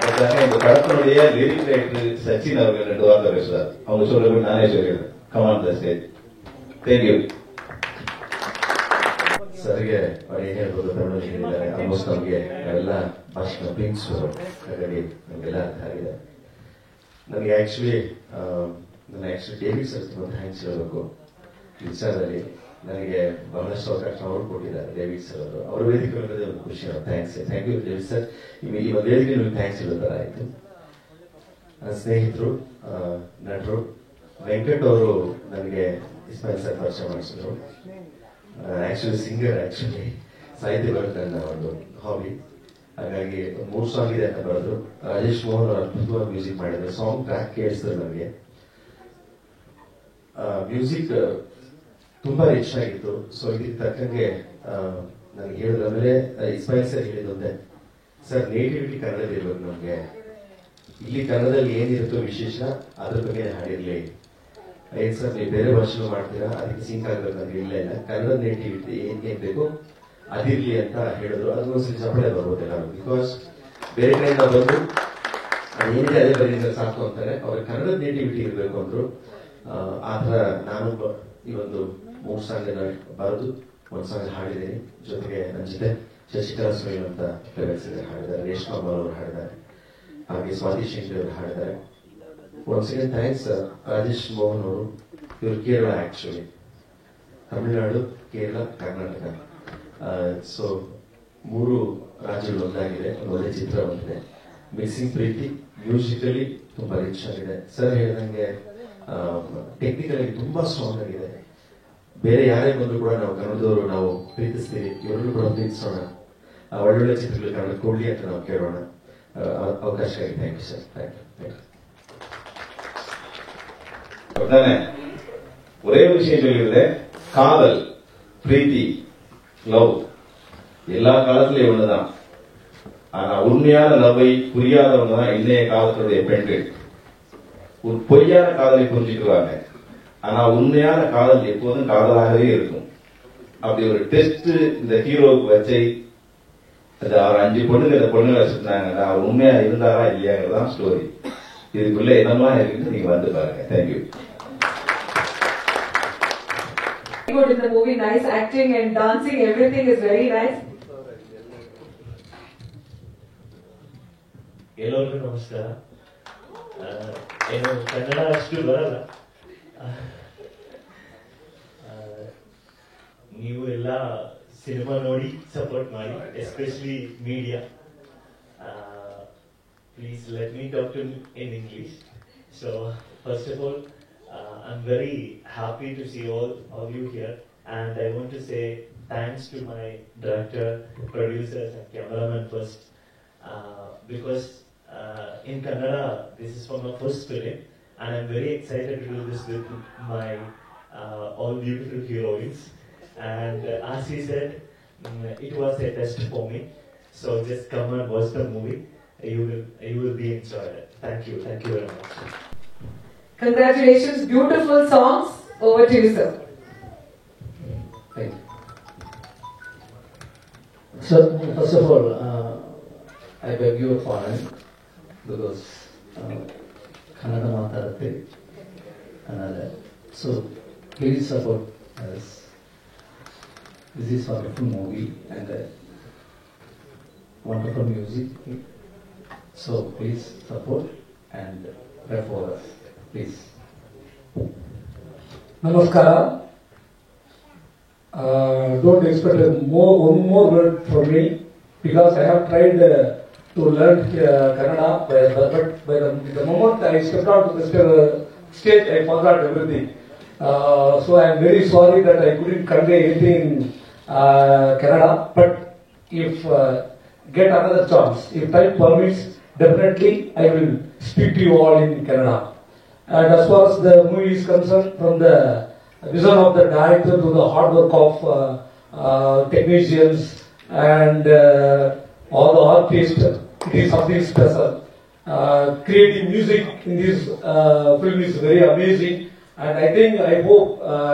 அதுக்காக இந்த படத்தினுடைய லிரிக் ரைட்டர் சச்சின் அவர்கள் 2 வார்த்தை பேசுறாரு. அவங்க சொல்றது நானே சொல்லிடுறேன். Come on the stage. Thank you. ಸರ್ಗೆ ಅವ್ರು ಏನ್ ಹೇಳ್ಬೋದು ಕನ್ನಡದಲ್ಲಿ ಹೇಳಿದ್ದಾರೆ. ಆಲ್ಮೋಸ್ಟ್ ನಮಗೆ ಎಲ್ಲ ಭಾಷಣ ಪ್ರಿಂಟ್ಸ್ ಹಾಗಾಗಿ ನಮಗೆಲ್ಲ ಅರ್ಥ ಆಗಿದೆ. ನನಗೆ ಆಕ್ಚುಲಿ ಡೇವಿಡ್ ಸರ್ ತುಂಬ ಥ್ಯಾಂಕ್ಸ್ ಹೇಳಬೇಕು. ಈ ವಿಚಾರದಲ್ಲಿ ನನಗೆ ಬಹಳಷ್ಟು ಅವಕಾಶ ಅವರು ಕೊಟ್ಟಿದ್ದಾರೆ. ಡೇವಿಡ್ ಸರ್ ಅವರು ಅವರ ವೇದಿಕೆ ಒಂದು ಖುಷಿ. Thanks, thank you David sir. ಈ ಒಂದು ವೇದಿಕೆ ನಿಮಗೆ ಥ್ಯಾಂಕ್ಸ್ ಹೇಳೋ ಥರ ಆಯಿತು. ಸ್ನೇಹಿತರು, ನಟರು, ವೆಂಕಟ್ ಅವರು ನನಗೆ ಇಸ್ಮಾಯಿಲ್ ಸರ್ ಪರಿಚಯ ಮಾಡಿಸಿದ್ರು. ಆಕ್ಚುಲಿ ಸಿಂಗರ್, ಆಕ್ಚುಲಿ ಸಾಹಿತ್ಯ ಬರುತ್ತೆ ನನ್ನ ಒಂದು ಹಾಬಿ. ಹಾಗಾಗಿ 3 ಸಾಂಗ್ ಇದೆ ಅಂತ ಬರೆದ್ರು. ರಾಜೇಶ್ ಮೋಹನ್ ಅವರು ಅದ್ಭುತವಾಗಿ ಮ್ಯೂಸಿಕ್ ಮಾಡಿದ್ರು. ಸಾಂಗ್ ಟ್ರ್ಯಾಕ್ ಕೇಳಿಸಿದ್ರು ನನಗೆ. ಮ್ಯೂಸಿಕ್ ತುಂಬಾ ರಿಚ್ ಆಗಿತ್ತು. ಸೊ ಇದಕ್ಕೆ ತಕ್ಕಂಗೆ ನನಗೆ ಹೇಳಿದ್ರು. ಆಮೇಲೆ ಇಸ್ಮಾಯಿಲ್ ಸರ್ ಹೇಳಿದೊಂದೆ, ಸರ್ ನೇಟಿವಿಟಿ ಕನ್ನಡದಲ್ಲಿ ಇರ್ಬೇಕು ನಮ್ಗೆ. ಇಲ್ಲಿ ಕನ್ನಡದಲ್ಲಿ ಏನಿರುತ್ತೋ ವಿಶೇಷ ಅದ್ರ ಬಗ್ಗೆ ಹಾಡಿರ್ಲಿ. ಏನ್ ಸರ್ ನೀವು ಬೇರೆ ಭಾಷೆಗಳು ಮಾಡ್ತೀರಾ, ಅದಕ್ಕೆ ಸಿಂಕ್ ಆಗಬೇಕು ನನಗೆ. ಇಲ್ಲ ಇಲ್ಲ, ಕನ್ನಡ ನೇಟಿವಿಟಿ ಏನ್ ಬೇಕು ಅದಿರ್ಲಿ ಅಂತ ಹೇಳಿದ್ರು. ಅದಕ್ಕೊಂದ್ಸರಿ ಚಪ್ಪಳೆ ಬರ್ಬೋದಿಲ್ಲ. ಬಿಕಾಸ್ ಬೇರೆ ಕಡೆಯಿಂದ ಬಂದು ಏನಿದೆ ಅದೇ ಬರೀ ಸಾಕು ಅಂತಾರೆ. ಅವ್ರಿಗೆ ಕನ್ನಡದ ನೇಟಿವಿಟಿ ಇರಬೇಕು ಅಂದ್ರು. ಆತರ ನಾನು ಈ ಒಂದು 3 ಸಾಂಗ್ ಬರೆದು 1 ಸಾಂಗ್ ಹಾಡಿದ್ದೀನಿ. ಜೊತೆಗೆ ನನ್ನ ಜೊತೆ ಶಶಿಕಲಾ ಸುರೇಶ್ ಅಂತ ಹಾಡಿದ್ದಾರೆ, ರೇಷ್ಮಾ ಬಾಲ್ ಅವರು ಹಾಡಿದ್ದಾರೆ, ಹಾಗೆ ಸ್ವಾತಿ ಶೆಟ್ಟಿ ಅವರು ಹಾಡಿದ್ದಾರೆ. Once again thanks Rajesh Mohan ಅವರು. ಇವರು ಕೇರಳ, ಆಕ್ಚುಲಿ ತಮಿಳುನಾಡು, ಕೇರಳ, ಕರ್ನಾಟಕ. ಸೊ 3 ರಾಜ್ಯಗಳು ಒಂದಾಗಿದೆ. ಒಂದು ಒಳ್ಳೆ ಚಿತ್ರ ಬಂದಿದೆ. ಮಿಕ್ಸಿಂಗ್ ಪ್ರೀತಿ ಮ್ಯೂಸಿಕಲಿ ತುಂಬಾ ರಿಚ್ ಆಗಿದೆ. ಸರ್ ಹೇಳಿದಂಗೆ ಟೆಕ್ನಿಕಲಿ ತುಂಬಾ ಸ್ಟ್ರಾಂಗ್ ಆಗಿದೆ. ಬೇರೆ ಯಾರೇ ಬಂದ್ರು ಕೂಡ ನಾವು ಕನ್ನಡದವರು ನಾವು ಪ್ರೀತಿಸ್ತೀವಿ. ಇವರನ್ನು ಕೂಡ ಪ್ರೀತಿಸೋಣ. ಒಳ್ಳೊಳ್ಳೆ ಚಿತ್ರಗಳು ಕನ್ನಡ ಕೊಡ್ಲಿ ಅಂತ ನಾವು ಕೇಳೋಣ. ಅವಕಾಶಕ್ಕಾಗಿ thank you sir. Thank you. ஒரே ஒரு விஷயம் சொல்லியிருந்தேன். காதல், பிரீத்தி, லவ் எல்லா காலத்திலயும் ஒண்ணுதான். ஆனா உண்மையான லவ்வை புரியாதவங்க தான் இன்றைய காலத்துடைய பெண்கள். ஒரு பொய்யான காதலை புரிஞ்சுக்குவாங்க. ஆனா உண்மையான காதல் எப்போதும் காதலாகவே இருக்கும். அப்படி ஒரு டெஸ்ட் இந்த ஹீரோவுக்கு வச்சு அது அவர் 5 பொண்ணுங்க இந்த பொண்ணுங்க வச்சிருந்தாங்க, அவர் உண்மையா இருந்தாரா இல்லையாங்கிறதான் ஸ்டோரி. இதுக்குள்ள என்னெல்லாம் இருக்குன்னு நீங்க வந்து பாருங்க. Thank you. Good in the movie, nice acting and dancing, everything is very nice. ಎಲ್ಲರಿಗೂ ನಮಸ್ಕಾರ. ಏನು ಕನ್ನಡ ಅಷ್ಟು ಬರಲ್ಲ, ನೀವು ಎಲ್ಲ ಸಿನಿಮಾ ನೋಡಿ ಸಪೋರ್ಟ್ ಮಾಡಿ, especially media. Please let me talk to in English. So first of all, I'm very happy to see all of you here, and I want to say thanks to my director, producers and cameraman first, because in Kannada this is for my first film, and I'm very excited to do this with my all beautiful heroines. And as he said, it was a test for me, so just come and watch the movie. You will be enjoyed. Thank you very much. Congratulations, beautiful songs. Over to you, sir. Thank you. So, first of all, I beg your pardon because Kannada matarate another. So, please support us. This is a wonderful movie and wonderful music. So, please support and pray for us. Please. Namaskara. Don't expect one more word from me because I have tried to learn Kannada, but by the moment I stepped out to the stage, I forgot everything. So I am very sorry that I couldn't convey anything in Kannada. But if get another chance, if time permits, definitely I will speak to you all in Kannada. And as far as the movie is concerned, from the vision of the director to the hard work of technicians and all the artists, it is something special. Creating music in this film is very amazing, and I hope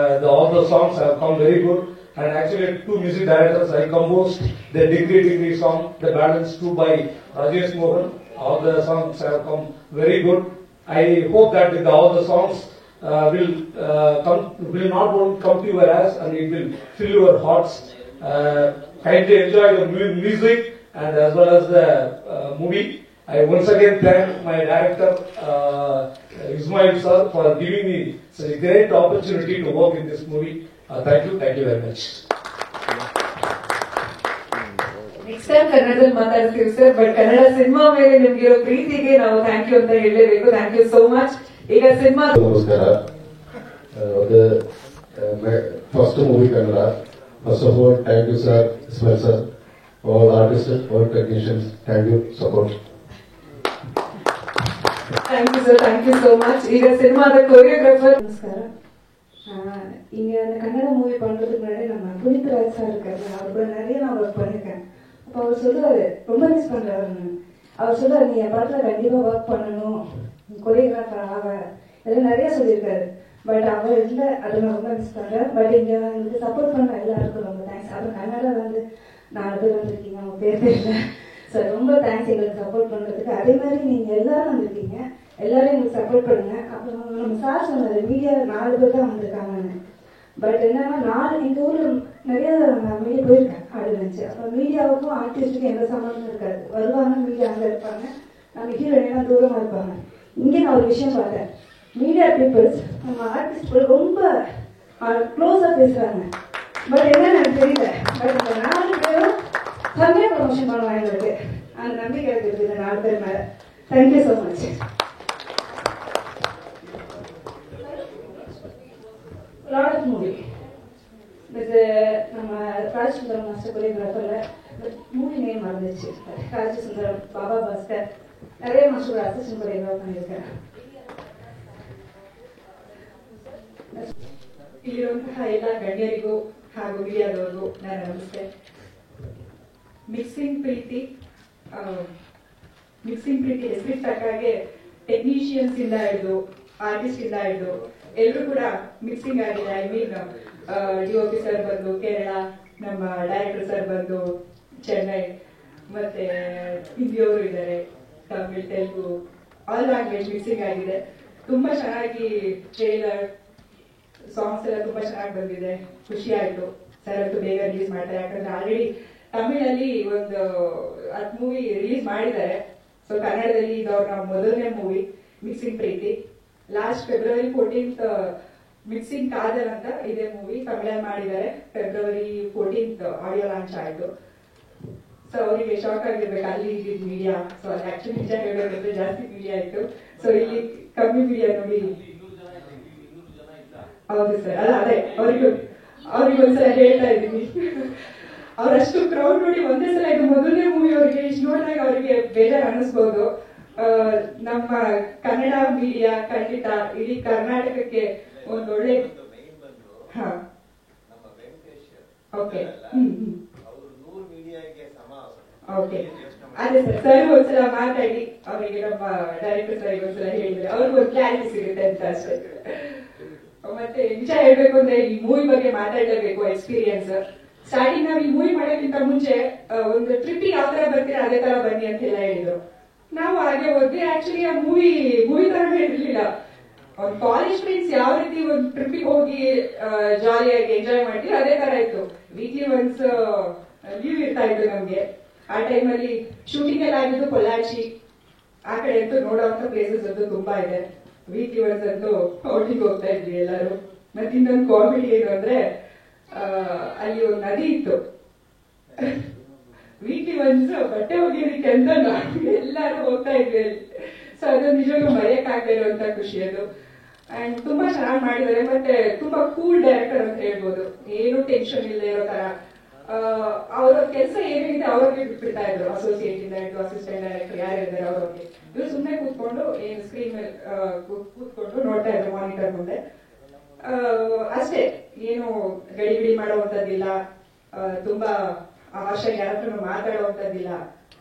all the songs have come very good. And actually, 2 music directors I composed the Dignity song, the balance 2 by Rajesh Mohan. All the songs have come very good. I hope that all the songs will not only come to your ears and it will fill your hearts. Kindly enjoy the music and as well as the movie. I once again thank my director Ismail sir for giving me such a great opportunity to work in this movie. Thank you very much. Next time ಕನ್ನಡದಲ್ಲಿ ಮಾತಾಡ್ತೀವಿ sir, but Kannada cinema ಮೇಲೆ ನಿಮ್ಗಿರೋ ಪ್ರೀತಿಗೆ ನಾವು thank you ಅಂತ ಹೇಳಲೇಬೇಕು. Thank you so much. ಈಗ cinema ನಮಸ್ಕಾರ. First movie Kannada. First of all thank you sir, Ismail sir, all artist, all technicians, thank you support. Thank you sir, thank you so much. ಈಗ ಸಿನಿಮಾದ choreographer. நமஸ்கார. இங்க அந்த Kannada movie பண்றதுக்கு முன்னாடி நம்ம புனித் ராஜ் சார் இருக்காரு, அவர் கூட நிறைய நான் ஒர்க் பண்ணிருக்கேன். அப்ப அவர் சொல்றாரு, ரொம்ப மிஸ் பண்றாரு. அவர் சொல்றாரு, நீ என் படத்துல கண்டிப்பா ஒர்க் பண்ணணும், கொரியோகிராஃபர் ஆக, இதெல்லாம் நிறைய சொல்லியிருக்காரு. பட் அவர் இல்லை, அதை நான் ரொம்ப மிஸ் பண்றேன். பட் இங்க எனக்கு சப்போர்ட் பண்ண எல்லாருக்கும் ரொம்ப தேங்க்ஸ். அப்புறம் கன்னடா 4 பேர் வந்திருக்கீங்க, அவங்க பேர் தெரியல சார், ரொம்ப தேங்க்ஸ் எங்களுக்கு சப்போர்ட் பண்றதுக்கு. அதே மாதிரி நீங்க எல்லாரும் வந்திருக்கீங்க, எல்லாரும் எங்களுக்கு சப்போர்ட் பண்ணுங்க. அப்புறம் நம்ம சார் சொன்னாரு, மீடியா 4 பேர் தான் வந்திருக்காங்கன்னு. பட் என்னன்னா எங்க ஊர்ல நிறைய மீடியா போயிருக்கேன் ஆடியன்ஸ். அப்ப மீடியாவுக்கும் ஆர்டிஸ்டுக்கும் எந்த சம்பந்தமும் இருக்காது. வருவாங்க, மீடியா அங்க இருப்பாங்க, நம்ம ஹீரோயினா தூரமா இருப்பாங்க. இங்க நான் ஒரு விஷயம் பார்த்தேன், மீடியா பீப்புள்ஸ் நம்ம ஆர்டிஸ்ட் கூட ரொம்ப க்ளோஸா பேசுறாங்க. பட் என்னன்னு எனக்கு தெரியல. பட் இந்த 4 பேரும் செம்மையா ப்ரமோஷன் பண்ணுவாங்க எங்களுக்கு. அந்த நம்பிக்கை இருக்கு இந்த 4 பேர் மேல. Thank you so much. Product movie இது நம்ம ராஜசுந்தரம் மாஸ்டர் கொரியோகிராஃபர்ல மூவி நேம் மறந்துச்சு. ராஜசுந்தரம், பாபா பாஸ்கர், நிறைய மாஸ்டர் அசிஸ்டன்ட் கொரியோகிராஃபர் பண்ணியிருக்கேன். ಇಲ್ಲಿರುವಂತಹ ಎಲ್ಲ ಗಣ್ಯರಿಗೂ ಹಾಗೂ ಮೀಡಿಯಾದವರಿಗೂ ನನ್ನ ನಮಸ್ತೆ. ಮಿಕ್ಸಿಂಗ್ ಪ್ರೀತಿ ಹೆಸರಿಗೆ ತಕ್ಕ ಹಾಗೆ ಟೆಕ್ನಿಷಿಯನ್ಸ್ ಇಂದ ಹಿಡಿದು ಆರ್ಟಿಸ್ಟ್ ಇಂದ ಹಿಡಿದು ಎಲ್ಲರೂ ಕೂಡ ಮಿಕ್ಸಿಂಗ್ ಆಗಿದೆ. ಐ ಮೀನ್ DOP ಸರ್ ಬಂದು ಕೇರಳ, ನಮ್ಮ ಡೈರೆಕ್ಟರ್ ಸರ್ ಬಂದು ಚೆನ್ನೈ, ಮತ್ತೆ ಹಿಂದಿಯವರು ಇದ್ದಾರೆ, Tamil, Telugu, all language mixing ಆಗಿದೆ. ತುಂಬಾ ಚೆನ್ನಾಗಿ ಟ್ರೇಲರ್, ಸಾಂಗ್ಸ್ ಎಲ್ಲ ತುಂಬಾ ಚೆನ್ನಾಗಿ ಬಂದಿದೆ. ಖುಷಿ ಆಯ್ತು. ಸರ್ ಅಂತೂ ಬೇಗ ರಿಲೀಸ್ ಮಾಡ್ತಾರೆ, ಯಾಕಂದ್ರೆ ಆಲ್ರೆಡಿ ತಮಿಳಲ್ಲಿ ಒಂದು 10 ಮೂವಿ ರಿಲೀಸ್ ಮಾಡಿದ್ದಾರೆ. ಸೊ ಕನ್ನಡದಲ್ಲಿ ಇದು ಅವ್ರ ಮೊದಲನೇ ಮೂವಿ ಮಿಕ್ಸಿಂಗ್ ಪ್ರೀತಿ. Last February 14th mixing Kaadhal ಅಂತ ಇದೇ ಮೂವಿ ತಮಿಳಲ್ಲಿ ಮಾಡಿದ್ದಾರೆ. February 14th ಆಡಿಯೋ ಲಾಂಚ್ ಆಯ್ತು. ಸೊ ಅವರಿಗೆ ಶಾಕ್ ಆಗಿರ್ಬೇಕು, ಅಲ್ಲಿ ಇದ್ದಿದ್ದು ಮೀಡಿಯಾ. ಸೊ ಅಲ್ಲಿ ಆಕ್ಚುಲಿ ನಿಜ ಹೇಳಬೇಕಂದ್ರೆ ಜಾಸ್ತಿ ಮೀಡಿಯಾ ಇತ್ತು. ಸೊ ಇಲ್ಲಿ ಕಮ್ಮಿ ಮೀಡಿಯಾ ನೋಡಿ. ಹೌದು ಸರ್, ಅದೇ ಅವ್ರಿಗೊಂದ್ಸಲ ಹೇಳ್ತಾ ಇದ್ದೀನಿ. ಅವ್ರಷ್ಟು ಕ್ರೌಡ್ ನೋಡಿ ಒಂದೇ ಸಲ ಇದು ಮೊದಲನೇ ಮೂವಿ ಅವರಿಗೆ ಇಷ್ಟು ನೋಡಿದಾಗ ಅವರಿಗೆ ಬೇಜಾರು ಅನ್ನಿಸ್ಬೋದು. ನಮ್ಮ ಕನ್ನಡ ಮೀಡಿಯಾ ಖಂಡಿತ ಇಡೀ ಕರ್ನಾಟಕಕ್ಕೆ ಒಂದೊಳ್ಳೆ ಓಕೆ ಓಕೆ ಅದೇ ಸರ್ ಒಂದ್ಸಲ ಮಾತಾಡಿ ಅವರಿಗೆ ನಮ್ಮ ಡೈರೆಕ್ಟರ್ ಸರ್ ಒಂದ್ಸಲ ಹೇಳಿದ್ರೆ ಅವ್ರಿಗೂ ಒಂದು ಕ್ಲಾರಿಟಿ ಸಿಗುತ್ತೆ ಅಂತ ಅಷ್ಟೇ. ಮತ್ತೆ ನಿಜ ಹೇಳ್ಬೇಕು ಅಂದ್ರೆ ಈ ಮೂವಿ ಬಗ್ಗೆ ಮಾತಾಡಲೇಬೇಕು. ಎಕ್ಸ್ಪೀರಿಯನ್ಸ್ ಸ್ಟಾರ್ಟಿಂಗ್ ನಾವು ಈ ಮೂವಿ ಮಾಡೋಕ್ಕಿಂತ ಮುಂಚೆ ಒಂದು ಟ್ರಿಪ್ ಯಾವ ತರ ಬರ್ತೀರಾ ಅದೇ ತರ ಬನ್ನಿ ಅಂತ ಎಲ್ಲ ಹೇಳಿದ್ರು. ನಾವು ಹಾಗೆ ಹೋದ್ವಿ. ಆಕ್ಚುಲಿ ಆ ಮೂವಿ ತರನೇ ಇರ್ಲಿಲ್ಲ. ಅವ್ರ ಕಾಲೇಜ್ ಫ್ರೆಂಡ್ಸ್ ಯಾವ ರೀತಿ ಒಂದು ಟ್ರಿಪ್ಪಿಗೆ ಹೋಗಿ ಜಾಲಿಯಾಗಿ ಎಂಜಾಯ್ ಮಾಡ್ತೀವಿ ಅದೇ ತರ ಇತ್ತು. ವೀಕ್ಲಿ ಒನ್ಸ್ ಲೀವ್ ಇರ್ತಾ ಇತ್ತು ನಮ್ಗೆ. ಆ ಟೈಮಲ್ಲಿ ಶೂಟಿಂಗ್ ಎಲ್ಲ ಆಗಿದ್ದು ಪೊಲ್ಲಾಚಿ ಆ ಕಡೆ ಅಂತೂ ನೋಡೋಂತ ಪ್ಲೇಸಸ್ ಅಂತೂ ತುಂಬಾ ಇದೆ. ವೀಕ್ಲಿ ಒನ್ಸ್ ಅಂತೂ ಔಟಿಂಗ್ ಹೋಗ್ತಾ ಇದ್ವಿ ಎಲ್ಲರೂ. ಮತ್ತೆ ಇನ್ನೊಂದು ಕಾಮಿಡಿ ಏನು ಅಂದ್ರೆ ಅಲ್ಲಿ ಒಂದು ನದಿ ಇತ್ತು. ವೀಕ್ಲಿ ಒನ್ಸ್ ಬಟ್ಟೆ ಒಗೆಯೋದಕ್ಕೆ ಅಂತ ಎಲ್ಲರೂ ಹೋಗ್ತಾ ಇದ್ವಿ ಅಲ್ಲಿ. ಸೊ ಅದು ನಿಜವಾಗ್ಲೂ ಮರೆಯಕ್ಕಾಗದೇ ಇರುವಂತ ಖುಷಿ ಅದು. ಅಂಡ್ ತುಂಬಾ ಚೆನ್ನಾಗಿ ಮಾಡಿದ್ದಾರೆ. ಮತ್ತೆ ತುಂಬಾ ಕೂಲ್ ಡೈರೆಕ್ಟರ್ ಅಂತ ಹೇಳ್ಬೋದು. ಏನು ಟೆನ್ಷನ್ ಇಲ್ಲದೆ ಇರೋ ತರ ಅವರ ಕೆಲಸ ಏನಿದೆ ಅವ್ರಿಗೆ ಬಿಟ್ಬಿಡ್ತಾ ಇದ್ರು. ಅಸೋಸಿಯೇಟ್ ಇಂದ ಹಿಡಿದು ಅಸಿಸ್ಟೆಂಟ್ ಡೈರೆಕ್ಟರ್ ಯಾರಿದ್ದಾರೆ ಅವ್ರಿಗೆ. ಇವ್ರು ಸುಮ್ಮನೆ ಕೂತ್ಕೊಂಡು ಏನು ಸ್ಕ್ರೀನ್ ಮೇಲೆ ಕೂತ್ಕೊಂಡು ನೋಡ್ತಾ ಇದ್ರು ಮಾನಿಟರ್ ಮುಂದೆ ಅಷ್ಟೇ. ಏನು ಗಡಿಬಿಡಿ ಮಾಡುವಂತದ್ದಿಲ್ಲ, ತುಂಬಾ ಭಾಷೆಗೆ ಯಾರ ಹತ್ರ ಮಾತಾಡುವಂತದ್ದಿಲ್ಲ.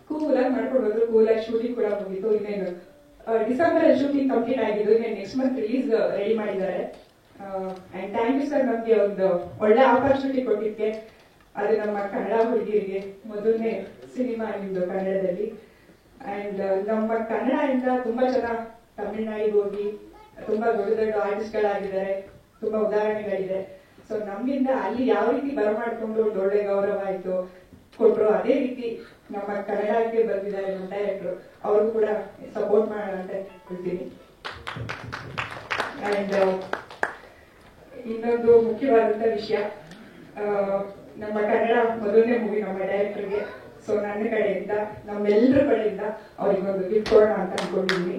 ಕೂಲಾಗಿ ಮಾಡ್ಕೊಂಡು ಹೋದ್ರು. ಕೂಲಾಗಿ ಶೂಟಿಂಗ್ ಕೂಡ ಮುಗಿತು. ಇನ್ನೇನು ಡಿಸೆಂಬರ್ ಅಲ್ಲಿ ಶೂಟಿಂಗ್ ಕಂಪ್ಲೀಟ್ ಆಗಿದ್ದು. ಇನ್ನೇನು ನೆಕ್ಸ್ಟ್ ಮಂತ್ ರಿಲೀಸ್ ರೆಡಿ ಮಾಡಿದ್ದಾರೆ. ಅಂಡ್ ಥ್ಯಾಂಕ್ ಯು ಸರ್, ನಮ್ಗೆ ಒಂದು ಒಳ್ಳೆ ಆಪರ್ಚುನಿಟಿ ಕೊಟ್ಟಿದ್ದೆ. ಅದು ನಮ್ಮ ಕನ್ನಡ ಹುಡುಗಿರಿಗೆ ಮೊದಲನೇ ಸಿನಿಮಾ ನಿಮ್ದು ಕನ್ನಡದಲ್ಲಿ. ಅಂಡ್ ನಮ್ಮ ಕನ್ನಡ ಇಂದ ತುಂಬಾ ಜನ ತಮಿಳ್ನಾಡಿಗೆ ಹೋಗಿ ತುಂಬಾ ದೊಡ್ಡ ದೊಡ್ಡ ಆರ್ಟಿಸ್ಟ್ಗಳಾಗಿದ್ದಾರೆ. ತುಂಬಾ ಉದಾಹರಣೆಗಳಿದೆ. ಸೊ ನಮ್ಮಿಂದ ಅಲ್ಲಿ ಯಾವ ರೀತಿ ಬರಮಾಡ್ಕೊಂಡು ಒಂದು ಒಳ್ಳೆ ಗೌರವ ಆಯ್ತು ಕೊಟ್ರು, ಅದೇ ರೀತಿ ನಮ್ಮ ಕನ್ನಡಕ್ಕೆ ಬಂದಿದ್ದಾರೆ ನಮ್ಮ ಡೈರೆಕ್ಟರ್. ಅವ್ರಿಗೂ ಕೂಡ ಸಪೋರ್ಟ್ ಮಾಡೋಣ ಅಂತ ಹೇಳ್ತೀನಿ. ಅಂಡ್ ಇನ್ನೊಂದು ಮುಖ್ಯವಾದಂತ ವಿಷಯ, ನಮ್ಮ ಕನ್ನಡ ಮೊದಲನೇ ಮೂವಿ ನಮ್ಮ ಡೈರೆಕ್ಟರ್ಗೆ. ಸೊ ನನ್ನ ಕಡೆಯಿಂದ ನಮ್ಮೆಲ್ಲರ ಕಡೆಯಿಂದ ಅವ್ರಿಗೊಂದು ಗಿಫ್ಟ್ ಕೊಡೋಣ ಅಂತ ಅನ್ಕೊಂಡಿದ್ದೀನಿ.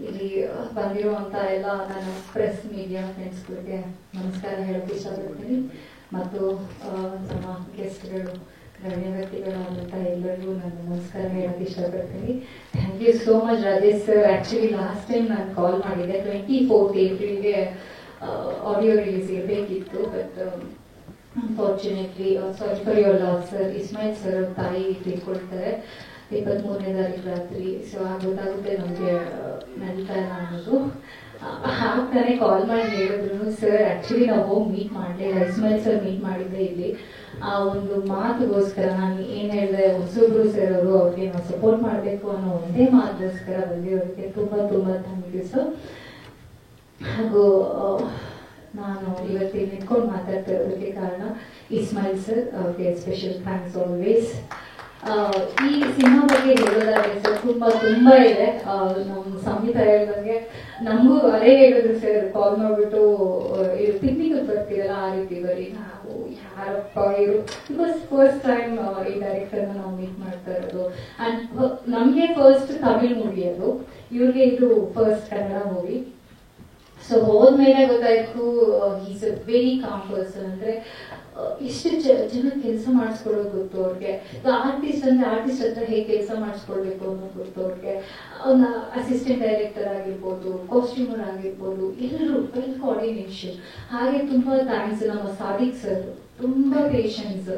ಇಲ್ಲಿ ಬಂದಿರುವಂತ ಎಲ್ಲ ನನ್ನ ಪ್ರೆಸ್ ಮೀಡಿಯಾ ಫ್ರೆಂಡ್ಸ್ಗಳಿಗೆ ನಮಸ್ಕಾರ ಹೇಳಕ್ಕೆ ಇಷ್ಟಪಡ್ತೀನಿ. ಮತ್ತು ನಮ್ಮ ಗೆಸ್ಟ್ಗಳು ಗಣ್ಯ ವ್ಯಕ್ತಿಗಳಾದಂಥ ಎಲ್ಲರಿಗೂ ನಾನು ನಮಸ್ಕಾರ ಹೇಳಕ್ಕೆ ಇಷ್ಟಪಡ್ತೀನಿ. Thank you so much Rajesh sir. Actually last time ನಾನು ಕಾಲ್ ಮಾಡಿದ್ದೆ 24th ಏಪ್ರಿಲ್ಗೆ ಆಡಿಯೋ ರಿಲೀಸ್ ಇರಬೇಕಿತ್ತು. But unfortunately sorry for your loss sir. Ismail sir ತಾಯಿ ತೀರ್ಕೊಳ್ತಾರೆ 23ನೇ ತಾರೀಕು ರಾತ್ರಿ. ಸೊ ಗೊತ್ತಾಗುತ್ತೆ ನಮಗೆ ನಡೀತಾ ಇಲ್ಲ ಅನ್ನೋದು. ಆಗ್ತಾನೆ ಕಾಲ್ ಮಾಡಿ ಹೇಳಿದ್ರು, ಸರ್ ಆಕ್ಚುಲಿ ನಾವು ಹೋಗಿ ಮೀಟ್ ಮಾಡಲಿಲ್ಲ, ಇಸ್ಮಾಯಿಲ್ ಸರ್ ಮೀಟ್ ಮಾಡಿದ್ದೆ ಇಲ್ಲಿ. ಆ ಒಂದು ಮಾತುಗೋಸ್ಕರ ನಾನು ಏನ್ ಹೇಳಿದೆ, ಹೊಸಬ್ರು ಸರ್ ಅವರು, ಅವ್ರಿಗೆ ನಾವು ಸಪೋರ್ಟ್ ಮಾಡಬೇಕು ಅನ್ನೋ ಒಂದೇ ಮಾತುಗೋಸ್ಕರ ಬಂದಿರೋದಕ್ಕೆ ತುಂಬಾ ತುಂಬಾ ಥ್ಯಾಂಕ್ ಯು ಸರ್. ಹಾಗೂ ನಾನು ಇವತ್ತು ನಿಂತ್ಕೊಂಡು ಮಾತಾಡ್ತಾ ಇರೋದಕ್ಕೆ ಕಾರಣ ಇಸ್ಮಾಯಿಲ್ ಸರ್, ಅವ್ರಿಗೆ ಸ್ಪೆಷಲ್ ಥ್ಯಾಂಕ್ಸ್ ಆಲ್ವೇಸ್. ಈ ಸಿನಿಮಾ ಬಗ್ಗೆ ಹೇಳೋದಾದ್ರೆ ಸರ್ ತುಂಬಾ ತುಂಬಾ ಇದೆ. ನಮ್ ಸಂಗೀತ ಹೇಳಿದಂಗೆ ನಮಗೂ ಅದೇ ಹೇಳಿದ್ರು ಸರ್, ಕಾಲ್ ಮಾಡ್ಬಿಟ್ಟು ಪಿಕ್ನಿಕ್ ಬರ್ತೀರಲ್ಲ ಆ ರೀತಿ ಬರೀ, ನಾವು ಯಾರಪ್ಪ ಇವರು, ಬಿಕಾಸ್ ಫಸ್ಟ್ ಟೈಮ್ ಈ ಡೈರೆಕ್ಟರ್ ನಾವು ಮೀಟ್ ಮಾಡ್ತಾ ಇರೋದು. ಅಂಡ್ ನಮ್ಗೆ ಫಸ್ಟ್ ತಮಿಳ್ ಮೂವಿ ಅದು, ಇವ್ರಿಗೆ ಇದು ಫಸ್ಟ್ ಕನ್ನಡ ಮೂವಿ. ಸೊ ಹೋದ್ಮೇಲೆ ಗೊತ್ತಾಯ್ತು is a very calm person. ಅಂದ್ರೆ ಎಷ್ಟು ಜನ ಕೆಲಸ ಮಾಡಿಸ್ಕೊಡೋದು ಗೊತ್ತು ಅವ್ರಿಗೆ. ಆರ್ಟಿಸ್ಟ್ ಅಂದ್ರೆ ಆರ್ಟಿಸ್ಟ್ ಹತ್ರ ಹೇಗೆ ಕೆಲಸ ಮಾಡಿಸ್ಕೊಳ್ಬೇಕು ಅನ್ನೋದು ಗೊತ್ತು ಅವ್ರಿಗೆ. ಅಸಿಸ್ಟೆಂಟ್ ಡೈರೆಕ್ಟರ್ ಆಗಿರ್ಬೋದು, ಕಾಸ್ಟ್ಯೂಮರ್ ಆಗಿರ್ಬೋದು, ಎಲ್ಲರೂ ವೆಲ್ ಕೋಆರ್ಡಿನೇಷನ್. ಹಾಗೆ ತುಂಬಾ ಥ್ಯಾಂಕ್ಸ್ ನಮ್ಮ ಸಾದಿಕ್ ಸರ್, ತುಂಬಾ ಪೇಷನ್ಸ್.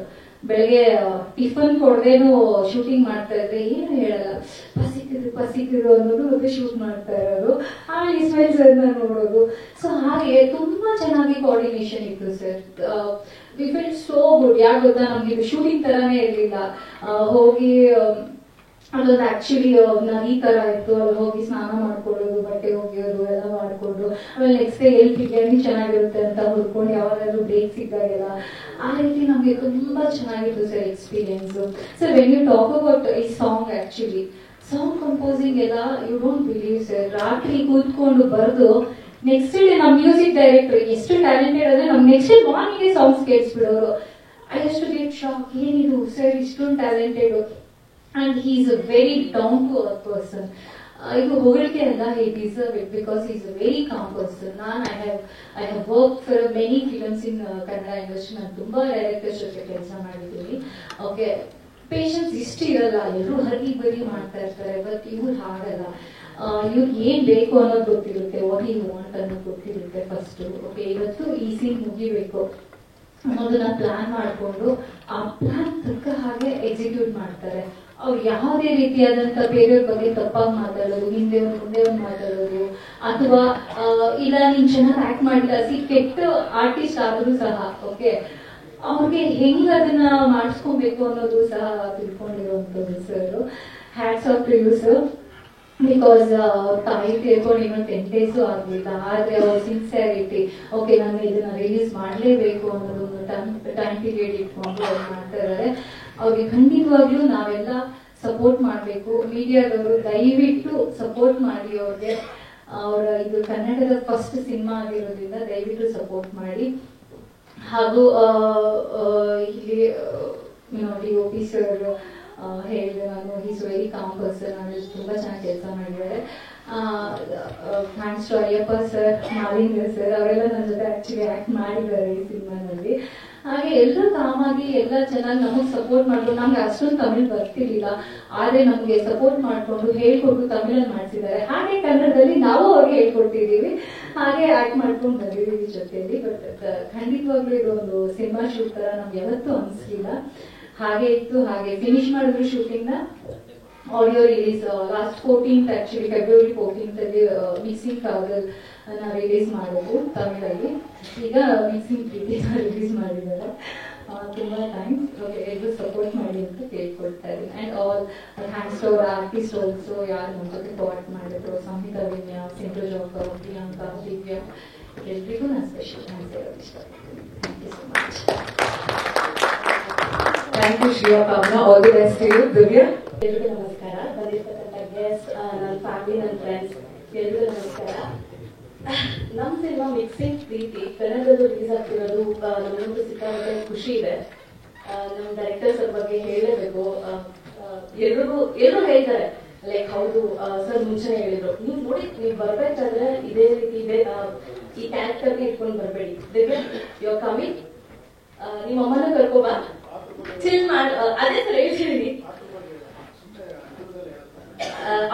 ಬೆಳಗ್ಗೆ ಟಿಫನ್ ಕೊಡದೇನು ಶೂಟಿಂಗ್ ಮಾಡ್ತಾ ಇದ್ರೆ ಏನು ಹೇಳಲ್ಲ, ಪಸಿಕಿದ್ರು ಅನ್ನೋದು ಮತ್ತೆ ಶೂಟ್ ಮಾಡ್ತಾ ಇರೋದು, ಆಮೇಲೆ ಇಸ್ಮಾಯಿಲ್ ಸರ್ ನೋಡೋದು. ಸೊ ಹಾಗೆ ತುಂಬಾ ಚೆನ್ನಾಗಿ ಕೋಆರ್ಡಿನೇಷನ್ ಇತ್ತು sir. We feel so good. ಯಾಕೆ ಗೊತ್ತಾ, ನಮ್ಗೆ ಇದು ಶೂಟಿಂಗ್ ತರಾನೇ ಇರ್ಲಿಲ್ಲ. ಹೋಗಿ ಅದೊಂದು ಆಕ್ಚುಲಿ ಈ ತರ ಇತ್ತು, ಅಲ್ಲಿ ಹೋಗಿ ಸ್ನಾನ ಮಾಡ್ಕೊಳ್ಳೋದು, ಬಟ್ಟೆ ಒಗೆಯೋದು ಎಲ್ಲ ಮಾಡ್ಕೊಂಡು, ಆಮೇಲೆ ನೆಕ್ಸ್ಟ್ ಡೇ ಎಲ್ಲಿ ಬಿರಿಯಾನಿ ಚೆನ್ನಾಗಿರುತ್ತೆ ಅಂತ ಹುಡ್ಕೊಂಡು ಯಾವಾಗಾದ್ರೂ ಬ್ರೇಕ್ ಸಿಕ್ಕಾಗೆಲ್ಲ ಆ ರೀತಿ ನಮ್ಗೆ ತುಂಬಾ ಚೆನ್ನಾಗಿತ್ತು sir experience. Sir when you talk about ಈ ಸಾಂಗ್, ಆಕ್ಚುಲಿ ಸಾಂಗ್ ಕಂಪೋಸಿಂಗ್ ಎಲ್ಲ ಯು ಡೋಂಟ್ ಬಿಲೀವ್ ಸರ್. ರಾತ್ರಿ ಕೂತ್ಕೊಂಡು ಬರೆದು ನೆಕ್ಸ್ಟ್ ಡೇ ನಮ್ಮ ಮ್ಯೂಸಿಕ್ ಡೈರೆಕ್ಟರ್ ಎಷ್ಟು ಟ್ಯಾಲೆಂಟೆಡ್ ಅಂದ್ರೆ ನಮ್ ನೆಕ್ಸ್ಟ್ ಡೇ ಮಾರ್ನಿಂಗ್ ಸಾಂಗ್ಸ್ ಕೇಳಿಸ್ಬಿಡೋರು. ಐ ಅಷ್ಟು ಗೆಟ್ ಶಾಕ್, ಏನಿದು ಸರ್ ಇಷ್ಟೊಂದು talented. And he is a very down to earth person. ಇದು ಹೊಗಳಿಕೆ ಅಲ್ಲ, he deserve it because he is a very calm person. I have worked for many films in Kannada industry. ನಾನು ತುಂಬಾ directors ಜೊತೆ ಕೆಲಸ ಮಾಡಿದ್ದೀನಿ. ಓಕೆ, ಪೇಷನ್ಸ್ ಇಷ್ಟು ಇರಲ್ಲ, ಎಲ್ಲರೂ ಹರಿ ಬರಿ ಮಾಡ್ತಾ ಇರ್ತಾರೆ. ಬಟ್ ಇವ್ರು ಹಾಗಲ್ಲ, ಇವ್ರಿಗೆ ಏನ್ ಬೇಕು ಅನ್ನೋದು ಗೊತ್ತಿರುತ್ತೆ, ವಾಟ್ ಯು ವಾಂಟ್ ಅನ್ನೋದು ಗೊತ್ತಿರುತ್ತೆ ಫಸ್ಟ್. ಓಕೆ, ಇವತ್ತು ಈ ಸೀನ್ ಮುಗಿಬೇಕು ಅನ್ನೋದನ್ನ ಪ್ಲಾನ್ ಮಾಡಿಕೊಂಡು ಆ ಪ್ಲಾನ್ ತಕ್ಕ ಹಾಗೆ ಎಕ್ಸಿಕ್ಯೂಟ್ ಮಾಡ್ತಾರೆ. ಅವ್ರು ಯಾವುದೇ ರೀತಿಯಾದಂತ ಬೇರೆಯವ್ರ ಬಗ್ಗೆ ತಪ್ಪಾಗಿ ಮಾತಾಡೋದು, ಹಿಂದೆ ಒಂದು ಮುಂದೆ ಒಂದು ಮಾತಾಡೋದು, ಅಥವಾ ಇಲ್ಲ ನೀನ್ ಚೆನ್ನಾಗಿ ಆಕ್ಟ್ ಮಾಡಿಲ್ಲ, ಕೆಟ್ಟ ಆರ್ಟಿಸ್ಟ್ ಆದ್ರೂ ಸಹ ಓಕೆ ಅವ್ರಿಗೆ ಹೆಂಗ್ ಅದನ್ನ ಮಾಡಿಸ್ಕೊಬೇಕು ಅನ್ನೋದು ಸಹ ತಿಳ್ಕೊಂಡಿರುವಂತದ್ದು sir. Hats off to you sir. Because ತಾಯಿ ತಿಳ್ಕೊಂಡು ಇನ್ನೊಂದು 10 days ಆಗ್ಲಿಲ್ಲ, ಆದ್ರೆ ಅವ್ರ ಸಿನ್ಸಿಯಾರಿಟಿ, ಓಕೆ ನಾನು ಇದನ್ನ ರಿಲೀಸ್ ಮಾಡ್ಲೇಬೇಕು ಅನ್ನೋದು ಟೈಮ್ ಪೀರಿಯಡ್ ಇಟ್ಕೊಂಡು ಅವ್ರು ಮಾಡ್ತಾ ಇದ್ದಾರೆ. ಅವ್ರಿಗೆ ಖಂಡಿತವಾಗ್ಲೂ ನಾವೆಲ್ಲ ಸಪೋರ್ಟ್ ಮಾಡ್ಬೇಕು. ಮೀಡಿಯಾದವರು ದಯವಿಟ್ಟು ಸಪೋರ್ಟ್ ಮಾಡಿ ಅವ್ರಿಗೆ. ಅವರ ಇದು ಕನ್ನಡದ ಫಸ್ಟ್ ಸಿನಿಮಾ ಆಗಿರೋದ್ರಿಂದ ದಯವಿಟ್ಟು ಸಪೋರ್ಟ್ ಮಾಡಿ. ಹಾಗೂ ಇಲ್ಲಿ DOP ಸರ್ ಹೇಳಿದೆ ನಾನು, ಈಸ್ ವೆರಿ ಕಾಮ್ ಪರ್ಸನ್, ಅಂದ್ರೆ ತುಂಬಾ ಚೆನ್ನಾಗಿ ಕೆಲಸ ಮಾಡಿದ್ದಾರೆ. Thanks to Ayyappa sir, Malinga sir, ಅವರೆಲ್ಲ ನನ್ನ ಜೊತೆ ಆಕ್ಚುಲಿ ಆಕ್ಟ್ ಮಾಡಿದ್ದಾರೆ ಈ ಸಿನಿಮಾನಲ್ಲಿ. ಹಾಗೆ ಎಲ್ಲರೂ ಕಾಮಾಗಿ ಎಲ್ಲ ಚೆನ್ನಾಗಿ ನಮಗ್ ಸಪೋರ್ಟ್ ಮಾಡ್ಕೊಂಡು, ನಮ್ಗೆ ಅಷ್ಟೊಂದು ತಮಿಳ್ ಬರ್ತಿರ್ಲಿಲ್ಲ, ಆದ್ರೆ ನಮ್ಗೆ ಸಪೋರ್ಟ್ ಮಾಡ್ಕೊಂಡು ಹೇಳ್ಕೊಟ್ಟು ತಮಿಳಲ್ಲಿ ಮಾಡ್ತಿದ್ದಾರೆ. ಹಾಗೆ ಕನ್ನಡದಲ್ಲಿ ನಾವು ಅವ್ರಿಗೆ ಹೇಳ್ಕೊಟ್ಟಿದೀವಿ, ಹಾಗೆ ಆಕ್ಟ್ ಮಾಡ್ಕೊಂಡು ಬಂದಿದ್ದೀವಿ ಜೊತೆಯಲ್ಲಿ. ಬಟ್ ಖಂಡಿತವಾಗ್ಲೂ ಇದೊಂದು ಸಿನಿಮಾ ಶೂಟ್ ತರ ನಮ್ಗೆ ಯಾವತ್ತೂ ಅನ್ಸ್ಲಿಲ್ಲ. ಹಾಗೆ ಇತ್ತು, ಹಾಗೆ ಫಿನಿಶ್ ಮಾಡಿದ್ರು ಶೂಟಿಂಗ್ ನ. Audio release last 14th actually February 14th ಅಲ್ಲಿ ಮಿಕ್ಸಿಂಗ್ ಕಾಗಲ್ ರಿಲೀಸ್ ಮಾಡೋದು ತಮಿಳಲ್ಲಿ. ಈಗ ಮಿಕ್ಸಿಂಗ್ ರಿಲೀಸ್ ಮಾಡಿದ್ದಾರೆ. ತುಂಬಾ ಥ್ಯಾಂಕ್ಸ್. ಎಲ್ಲರೂ ಸಪೋರ್ಟ್ ಮಾಡಿ ಅಂತ ಕೇಳ್ಕೊಳ್ತಾ ಇದ್ದೀನಿ. And all thanks to our artist also, ಯಾರು ನಮ್ಮ ಜೊತೆ ಪಾರ್ಟ್ ಮಾಡಿದ್ರು, ಸಂಹಿತ ವಿನ್ಯ, ಸಿಂಧು ಜೋಕರ್, ಪ್ರಿಯಾಂಕಾ, ದಿವ್ಯಾ, ಎಲ್ರಿಗೂ ನಾನು ಸ್ಪೆಷಲ್ ಥ್ಯಾಂಕ್ಸ್ ಹೇಳೋದು ಇಷ್ಟಪಡ್ತೀನಿ. Thank you so much. Thank you Shreya Pavana. All the best to you. Divya, ಎಲ್ರಿಗೂ ನಮಸ್ಕಾರ. ಬಂದಿರ್ತಕ್ಕಂಥ ಗೆಸ್ಟ್, ನನ್ನ ಫ್ಯಾಮಿಲಿ, ನನ್ನ ಫ್ರೆಂಡ್ಸ್ ಎಲ್ರಿಗೂ ನಮಸ್ಕಾರ. ನಮ್ಮ ಸಿನಿಮಾ ಮಿಕ್ಸಿಂಗ್ ಪ್ರೀತಿ ಕನ್ನಡದಲ್ಲೂ ರಿಲೀಸ್ ಆಗ್ತಿರೋದು ನಮಗಂತೂ ಸಿಕ್ಕಾಪಟ್ಟೆ ಖುಷಿ ಇದೆ. ನಮ್ಮ ಡೈರೆಕ್ಟರ್ಸ್ ಅವ್ರ ಬಗ್ಗೆ ಹೇಳಲೇಬೇಕು. ಎಲ್ಲರೂ ಹೇಳ್ತಾರೆ ಲೈಕ್ ಹೌದು ಸರ್ ಮುಂಚೆನೆ ಹೇಳಿದ್ರು, ನೀವು ನೋಡಿ ನೀವು ಬರ್ಬೇಕಾದ್ರೆ ಇದೇ ರೀತಿ ಈ ಕ್ಯಾರೆಕ್ಟರ್ಗೆ ಇಟ್ಕೊಂಡು ಬರಬೇಡಿ, ಯು ಆರ್ ಕಮಿಂಗ್, ನಿಮ್ಮ ಅಮ್ಮನ ಕರ್ಕೋಬಾ, ಚಿಲ್ ಮಾಡಿ, ಅದೇ ಸರ್ ಹೇಳ್ತೀನಿ.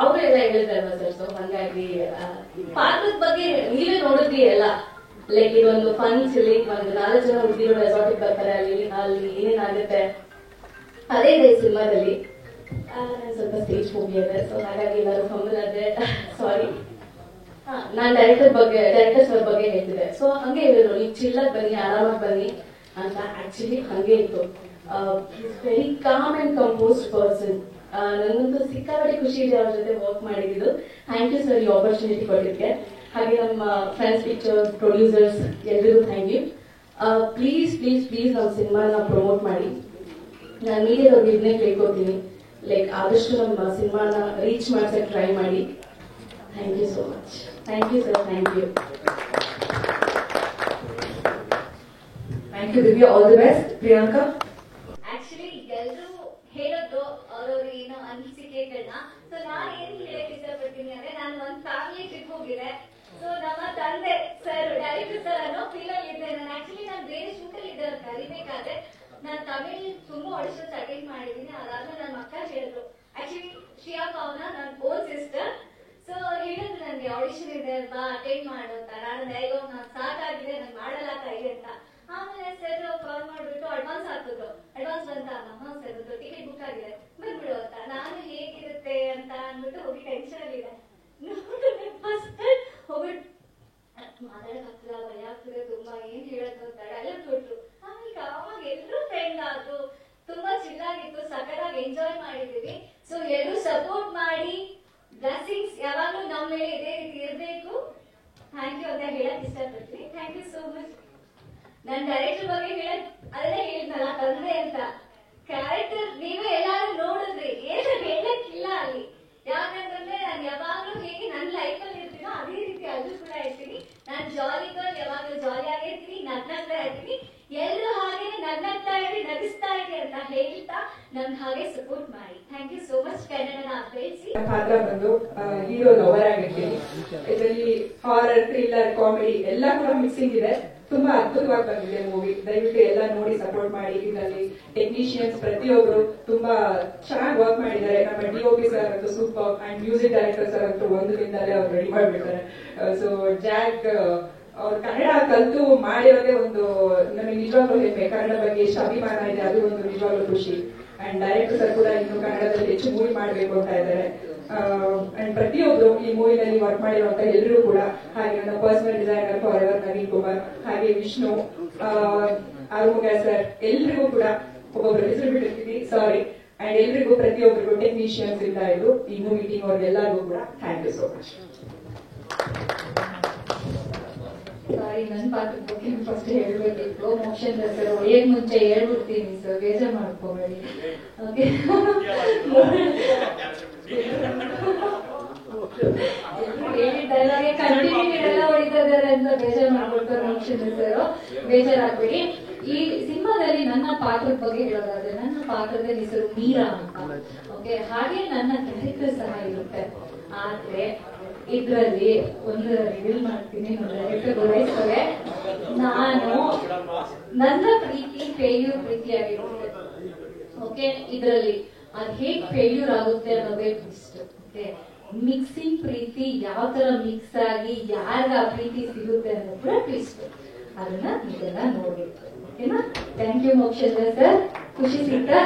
ಅವರೆಲ್ಲ ಹೇಳಿದ್ರಲ್ವಾ ಸರ್. ಸೊ ಹಂಗಾಗಿ ಪಾತ್ರದ ಬಗ್ಗೆ ನೀವೇ ನೋಡಿದ್ರಿ ಎಲ್ಲ. ಲೈಕ್ ಇದೊಂದು ಫನ್ ಚಿಲ್ಲಿಂಗ್, ಒಂದು 4 ಜನ ಹುಡುಗಿರು ರೆಸಾರ್ಟಿಗೆ ಬರ್ತಾರೆ, ಅಲ್ಲಿ ಏನೇನಾಗುತ್ತೆ ಅದೇ ಇದೆ ಸಿನಿಮಾದಲ್ಲಿ. ನಾನು ಸ್ವಲ್ಪ ಸ್ಟೇಜ್ ಹೋಗಿ ಇದೆ, ಸೊ ಹಾಗಾಗಿ ಎಲ್ಲರೂ ಫಂಬಲ್ ಆದ್ರೆ ಸಾರಿ. ನಾನು ಡೈರೆಕ್ಟರ್ಸ್ ಬಗ್ಗೆ ಹೇಳ್ತಿದ್ದೆ. ಸೊ ಹಂಗೆ ಹೇಳಿದ್ರು, ನೀವು ಚಿಲ್ಲಾಗಿ ಬನ್ನಿ, ಆರಾಮಾಗಿ ಬನ್ನಿ ಅಂತ. ಆಕ್ಚುಲಿ ಹಂಗೆ ಇತ್ತು. Very calm and composed person. ನನಗಂತೂ ಸಿಕ್ಕಾಪಟ್ಟೆ ಖುಷಿ ಇದೆ ಅವ್ರ ಜೊತೆ ವರ್ಕ್ ಮಾಡಿದ್ದು. ಥ್ಯಾಂಕ್ ಯು ಸರ್ ಈ ಆಪರ್ಚುನಿಟಿ ಕೊಟ್ಟಿದ್ದೆ. ಹಾಗೆ ನಮ್ಮ ಫ್ರೆಂಡ್ಸ್ ಪಿಕ್ಚರ್ಸ್ ಪ್ರೊಡ್ಯೂಸರ್ಸ್ ಎಲ್ರಿಗೂ thank you. Please please please ನಮ್ಮ ಸಿನಿಮಾನ ಪ್ರಮೋಟ್ ಮಾಡಿ. ನಾನು ಮೀಡಿಯಾದವ್ರಿಗೆ ಇದನ್ನೇ ಕೇಳ್ಕೊತೀನಿ, ಲೈಕ್ ಆದಷ್ಟು ನಮ್ಮ ಸಿನಿಮಾನ ರೀಚ್ ಮಾಡ್ಸಕ್ಕೆ ಟ್ರೈ ಮಾಡಿ. Thank you so much. Thank you sir. Thank you. Thank you Divya. All the best. Priyanka. Actually ಎಲ್ಲರೂ ಹೇಳೋದು ಅವ್ರವ್ರ ಏನೋ ಅನಿಸಿಕೆಗಳನ್ನ. ಸೊ ನಾನು ಏನ್ ಹೇಳಕ್ ಇಷ್ಟಪಡ್ತೀನಿ ಅಂದ್ರೆ, ನಾನು ಒಂದ್ ಫ್ಯಾಮಿಲಿ ಟ್ರಿಪ್ ಹೋಗಿದ್ದೆ. ಸೊ ನಮ್ಮ ತಂದೆ ಸರ್, ಡೈರೆಕ್ಟರ್ ಸರ್ ಅನ್ನೋ ಫೀಲ್ ಅಲ್ಲಿ ಇದ್ದೆ ನಾನು. ಆಕ್ಚುಲಿ ನಾನು ಬೇರೆ ಶೂಟ್ ಅಲ್ಲಿ ಇದ್ದೆ, ಅವ್ರು ಕರಿಬೇಕಾದ್ರೆ ನಾನು ತಮಿಳ್ ತುಂಬಾ ಆಡಿಷನ್ಸ್ ಅಟೆಂಡ್ ಮಾಡಿದೀನಿ. ಅದಾದ್ಮೇಲೆ ನನ್ನ ಅಕ್ಕ ಹೇಳಿದ್ರು, ಆಕ್ಚುಲಿ ಶ್ರೇಯಾ ಪವನ ನನ್ನ ಓನ್ ಸಿಸ್ಟರ್. ಸೊ ಹೇಳಿದ್ರು ನನ್ಗೆ ಆಡಿಷನ್ ಇದೆ ಬಾ ಅಟೆಂಡ್ ಮಾಡು ಅಂತ. ನಾನು ಸಾಕಾಗಿದೆ, ನಾನು ಮಾಡಲ್ಲ ಕೈ ಅಂತ. ಆಮೇಲೆ ಸರ್ ಕಾಲ್ ಮಾಡ್ಬಿಟ್ಟು ಅಡ್ವಾನ್ಸ್ ಹಾಕಿದ್ರು. ಅಡ್ವಾನ್ಸ್ ಬಂತ ಸರ್ ಟಿಕೆಟ್ ಬುಕ್ ಆಗಿದೆ ಬಂದ್ಬಿಡು ಅಂತ. ನಾನು ಹೇಗಿರುತ್ತೆ ಅಂತ ಅಂದ್ಬಿಟ್ಟು ಹೋಗಿ ಟೆನ್ಷನ್ ಅಲ್ಲಿ ಇದೆ. ಫಸ್ಟ್ ಹೋಗ್ಬಿಟ್ಟು ಮಾತಾಡಕ್ ಆಗ್ತದ, ಭಯ ಆಗ್ತದೆ ತುಂಬಾ, ಏನ್ ಹೇಳೋದು ಅಂತ ಡೈಲಾಗ್ ಕೊಟ್ರು. ಆಮೇಲೆ ಅವಾಗ ಎಲ್ರು ಫ್ರೆಂಡ್ ಆದ್ರು, ತುಂಬಾ ಚಿಲ್ಲಾಗಿತ್ತು, ಸಕಲಾಗಿ ಎಂಜಾಯ್ ಮಾಡಿದೀವಿ. ಸೊ ಎಲ್ಲರೂ ಸಪೋರ್ಟ್ ಮಾಡಿ, ಬ್ಲೆಸ್ಸಿಂಗ್ಸ್ ಯಾವಾಗ್ಲೂ ನಮ್ಮ ಮೇಲೆ ಇದೇ ರೀತಿ ಇರ್ಬೇಕು. ಥ್ಯಾಂಕ್ ಯು ಅಂತ ಹೇಳಕ್ ಇಷ್ಟಪಡ್ತೀನಿ. Thank you so much. ನನ್ ಡೈರೆಕ್ಟರ್ ಬಗ್ಗೆ ಅದನ್ನೇ ಹೇಳಿದ್ನಲ್ಲ, ತಂದೆ ಅಂತ ಕ್ಯಾರೆಕ್ಟರ್ ನೀವೇ ಎಲ್ಲಾರು ನೋಡಿದ್ರಿ, ಏನು ಹೇಳಕ್ಕಿಲ್ಲ ಅಲ್ಲಿ. ಯಾಕಂತಂದ್ರೆ ನಾನು ಯಾವಾಗ್ಲೂ ಹೇಗೆ ನನ್ನ ಲೈಫ್ ಅಲ್ಲಿ ಇರ್ತೀನೋ ಅದೇ ರೀತಿ ಅಲ್ಲೂ ಕೂಡ ಇರ್ತೀನಿ. ನಾನು ಜಾಲಿ ಗರ್ಲ್, ಯಾವಾಗ್ಲೂ ಜಾಲಿ ಆಗಿರ್ತೀನಿ, ನಗ್ನಗ್ತಾ ಇರ್ತೀನಿ. ಎಲ್ಲರೂ ಹಾಗೆ ನಗ್ನಗ್ತಾ ಇರಿ, ನಗಿಸ್ತಾ ಇರಿ ಅಂತ ಹೇಳ್ತಾ ನನ್ ಹಾಗೆ ಸಪೋರ್ಟ್ ಮಾಡಿ. Thank you so much. ಕನ್ನಡನ ಬೆಳೆಸಿ. ಪಾತ್ರ ಬಂದು ಹೀರೋ ಲವರ್ ಆಗಿರ್ತೀನಿ. ಇದರಲ್ಲಿ ಹಾರರ್, ಥ್ರಿಲ್ಲರ್, ಕಾಮಿಡಿ ಎಲ್ಲ ಕೂಡ ಮಿಕ್ಸಿಂಗ್ ಇದೆ. ತುಂಬಾ ಅದ್ಭುತವಾಗಿ ಬಂದಿದೆ ಮೂವಿ. ದಯವಿಟ್ಟು ಎಲ್ಲ ನೋಡಿ ಸಪೋರ್ಟ್ ಮಾಡಿ. ಇದರಲ್ಲಿ ಟೆಕ್ನಿಷಿಯನ್ಸ್ ಪ್ರತಿಯೊಬ್ರು ತುಂಬಾ ಚೆನ್ನಾಗಿ ವರ್ಕ್ ಮಾಡಿದ್ದಾರೆ. ನಮ್ಮ DOP ಸರ್ ಅಂತೂ super, and music director sir ಅಂತೂ ಒಂದು ದಿನದಲ್ಲೇ ಅವ್ರು ರೆಡಿ ಮಾಡ್ಬಿಡ್ತಾರೆ. ಸೊ ಜಾಕ್ ಅವ್ರು ಕನ್ನಡ ಕಲ್ತು ಮಾಡಿರೋದೇ ಒಂದು ನಮಗೆ ನಿಜವಾಗ್ಲೂ ಹೆಮ್ಮೆ. ಕನ್ನಡ ಬಗ್ಗೆ ಎಷ್ಟು ಅಭಿಮಾನ ಇದೆ, ಅದು ಒಂದು ನಿಜವಾಗ್ಲೂ ಖುಷಿ. ಅಂಡ್ ಡೈರೆಕ್ಟರ್ ಸರ್ ಕೂಡ ಇನ್ನು ಕನ್ನಡದಲ್ಲಿ ಹೆಚ್ಚು ಮೂವಿ ಮಾಡಬೇಕು ಅಂತ ಇದ್ದಾರೆ. ಅಂಡ್ ಪ್ರತಿಯೊಬ್ರು ಈ ಮೂವಿನಲ್ಲಿ ವರ್ಕ್ ಮಾಡಿರುವಂತ ಎಲ್ಲರೂ ಕೂಡ, ಹಾಗೆ ನನ್ನ personal designer for ever Naveen Kumar, ಹಾಗೆ ವಿಷ್ಣು, ಆರುಮುಗ ಸರ್, ಎಲ್ರಿಗೂ ಕೂಡ ಒಬ್ಬೊಬ್ರು ಹೆಸರು ಬಿಟ್ಟಿರ್ತೀನಿ, ಸಾರಿ. ಅಂಡ್ ಎಲ್ರಿಗೂ ಪ್ರತಿಯೊಬ್ಬರಿಗೂ ಟೆಕ್ನಿಷಿಯನ್ಸ್ ಇಂದ ಇದು ಈ ಮೂವಿ ಟೀಮ್ ಅವ್ರಿಗೆಲ್ಲರಿಗೂ ಕೂಡ ಥ್ಯಾಂಕ್ ಯು ಸೋ ಮಚ್. ಸಾರಿ, ನನ್ನ ಪಾತ್ರದ ಬಗ್ಗೆ ಫಸ್ಟ್ ಹೇಳ್ಬೇಕಿತ್ತು. ಮೋಕ್ಷನ್ ಸರ್ ಒಳ್ಳೆಯ ಮುಂಚೆ ಹೇಳ್ಬಿಡ್ತೀನಿ ಸರ್, ಬೇಜಾರು ಮಾಡ್ಕೋಬೇಡಿ. ಓಕೆ, ಹೇಳಿದ್ದಲ್ಲಾಗೆ ಕಂಟಿನ್ಯೂ ಎಲ್ಲ ಹೊಡಿತಾ ಇದ್ದಾರೆ ಅಂತ ಬೇಜಾರು ಮಾಡ್ಕೊಳ್ತಾರೆ ಮೋಕ್ಷನ್ ಸರ್, ಬೇಜಾರಾಗ್ಬೇಡಿ. ಈ ಸಿನಿಮಾದಲ್ಲಿ ನನ್ನ ಪಾತ್ರದ ಬಗ್ಗೆ ಹೇಳೋದಾದ್ರೆ, ನನ್ನ ಪಾತ್ರದ ಹೆಸರು ಮೀರಾ ಅಂತ. ಓಕೆ, ಹಾಗೆ ನನ್ನ ಕ್ಯಾರೆಕ್ಟರ್ ಸಹ ಇರುತ್ತೆ. ಆದ್ರೆ ಇದ್ರಲ್ಲಿ ಒಂದು ರಿವೀಲ್ ಮಾಡ್ತೀನಿ, ಡೈರೆಕ್ಟರ್ ಗೊತ್ತಾಯ್ತದೆ. ನಾನು ನನ್ನ ಪ್ರೀತಿ ಫೇಲ್ಯೂರ್ ಪ್ರೀತಿಯಾಗಿರುತ್ತೆ. ಓಕೆ, ಇದ್ರಲ್ಲಿ ಅದ್ ಹೇಗ್ ಫೇಲ್ಯೂರ್ ಆಗುತ್ತೆ ಅನ್ನೋದೇ ಟ್ವಿಸ್ಟ್. ಓಕೆ, ಮಿಕ್ಸಿಂಗ್ ಪ್ರೀತಿ ಯಾವ ತರ ಮಿಕ್ಸ್ ಆಗಿ ಯಾರಿಗ ಆ ಪ್ರೀತಿ ಸಿಗುತ್ತೆ ಅನ್ನೋದು ಕೂಡ ಟ್ವಿಸ್ಟ್. ಅದನ್ನ ಇದೆಲ್ಲ ನೋಡ್ಬೇಕು. ಓಕೆನಾ? ಥ್ಯಾಂಕ್ ಯು ಮೋಕ್ಷೇಂದ್ರ ಸರ್, ಖುಷಿ ಸಿಗ್ತಾ.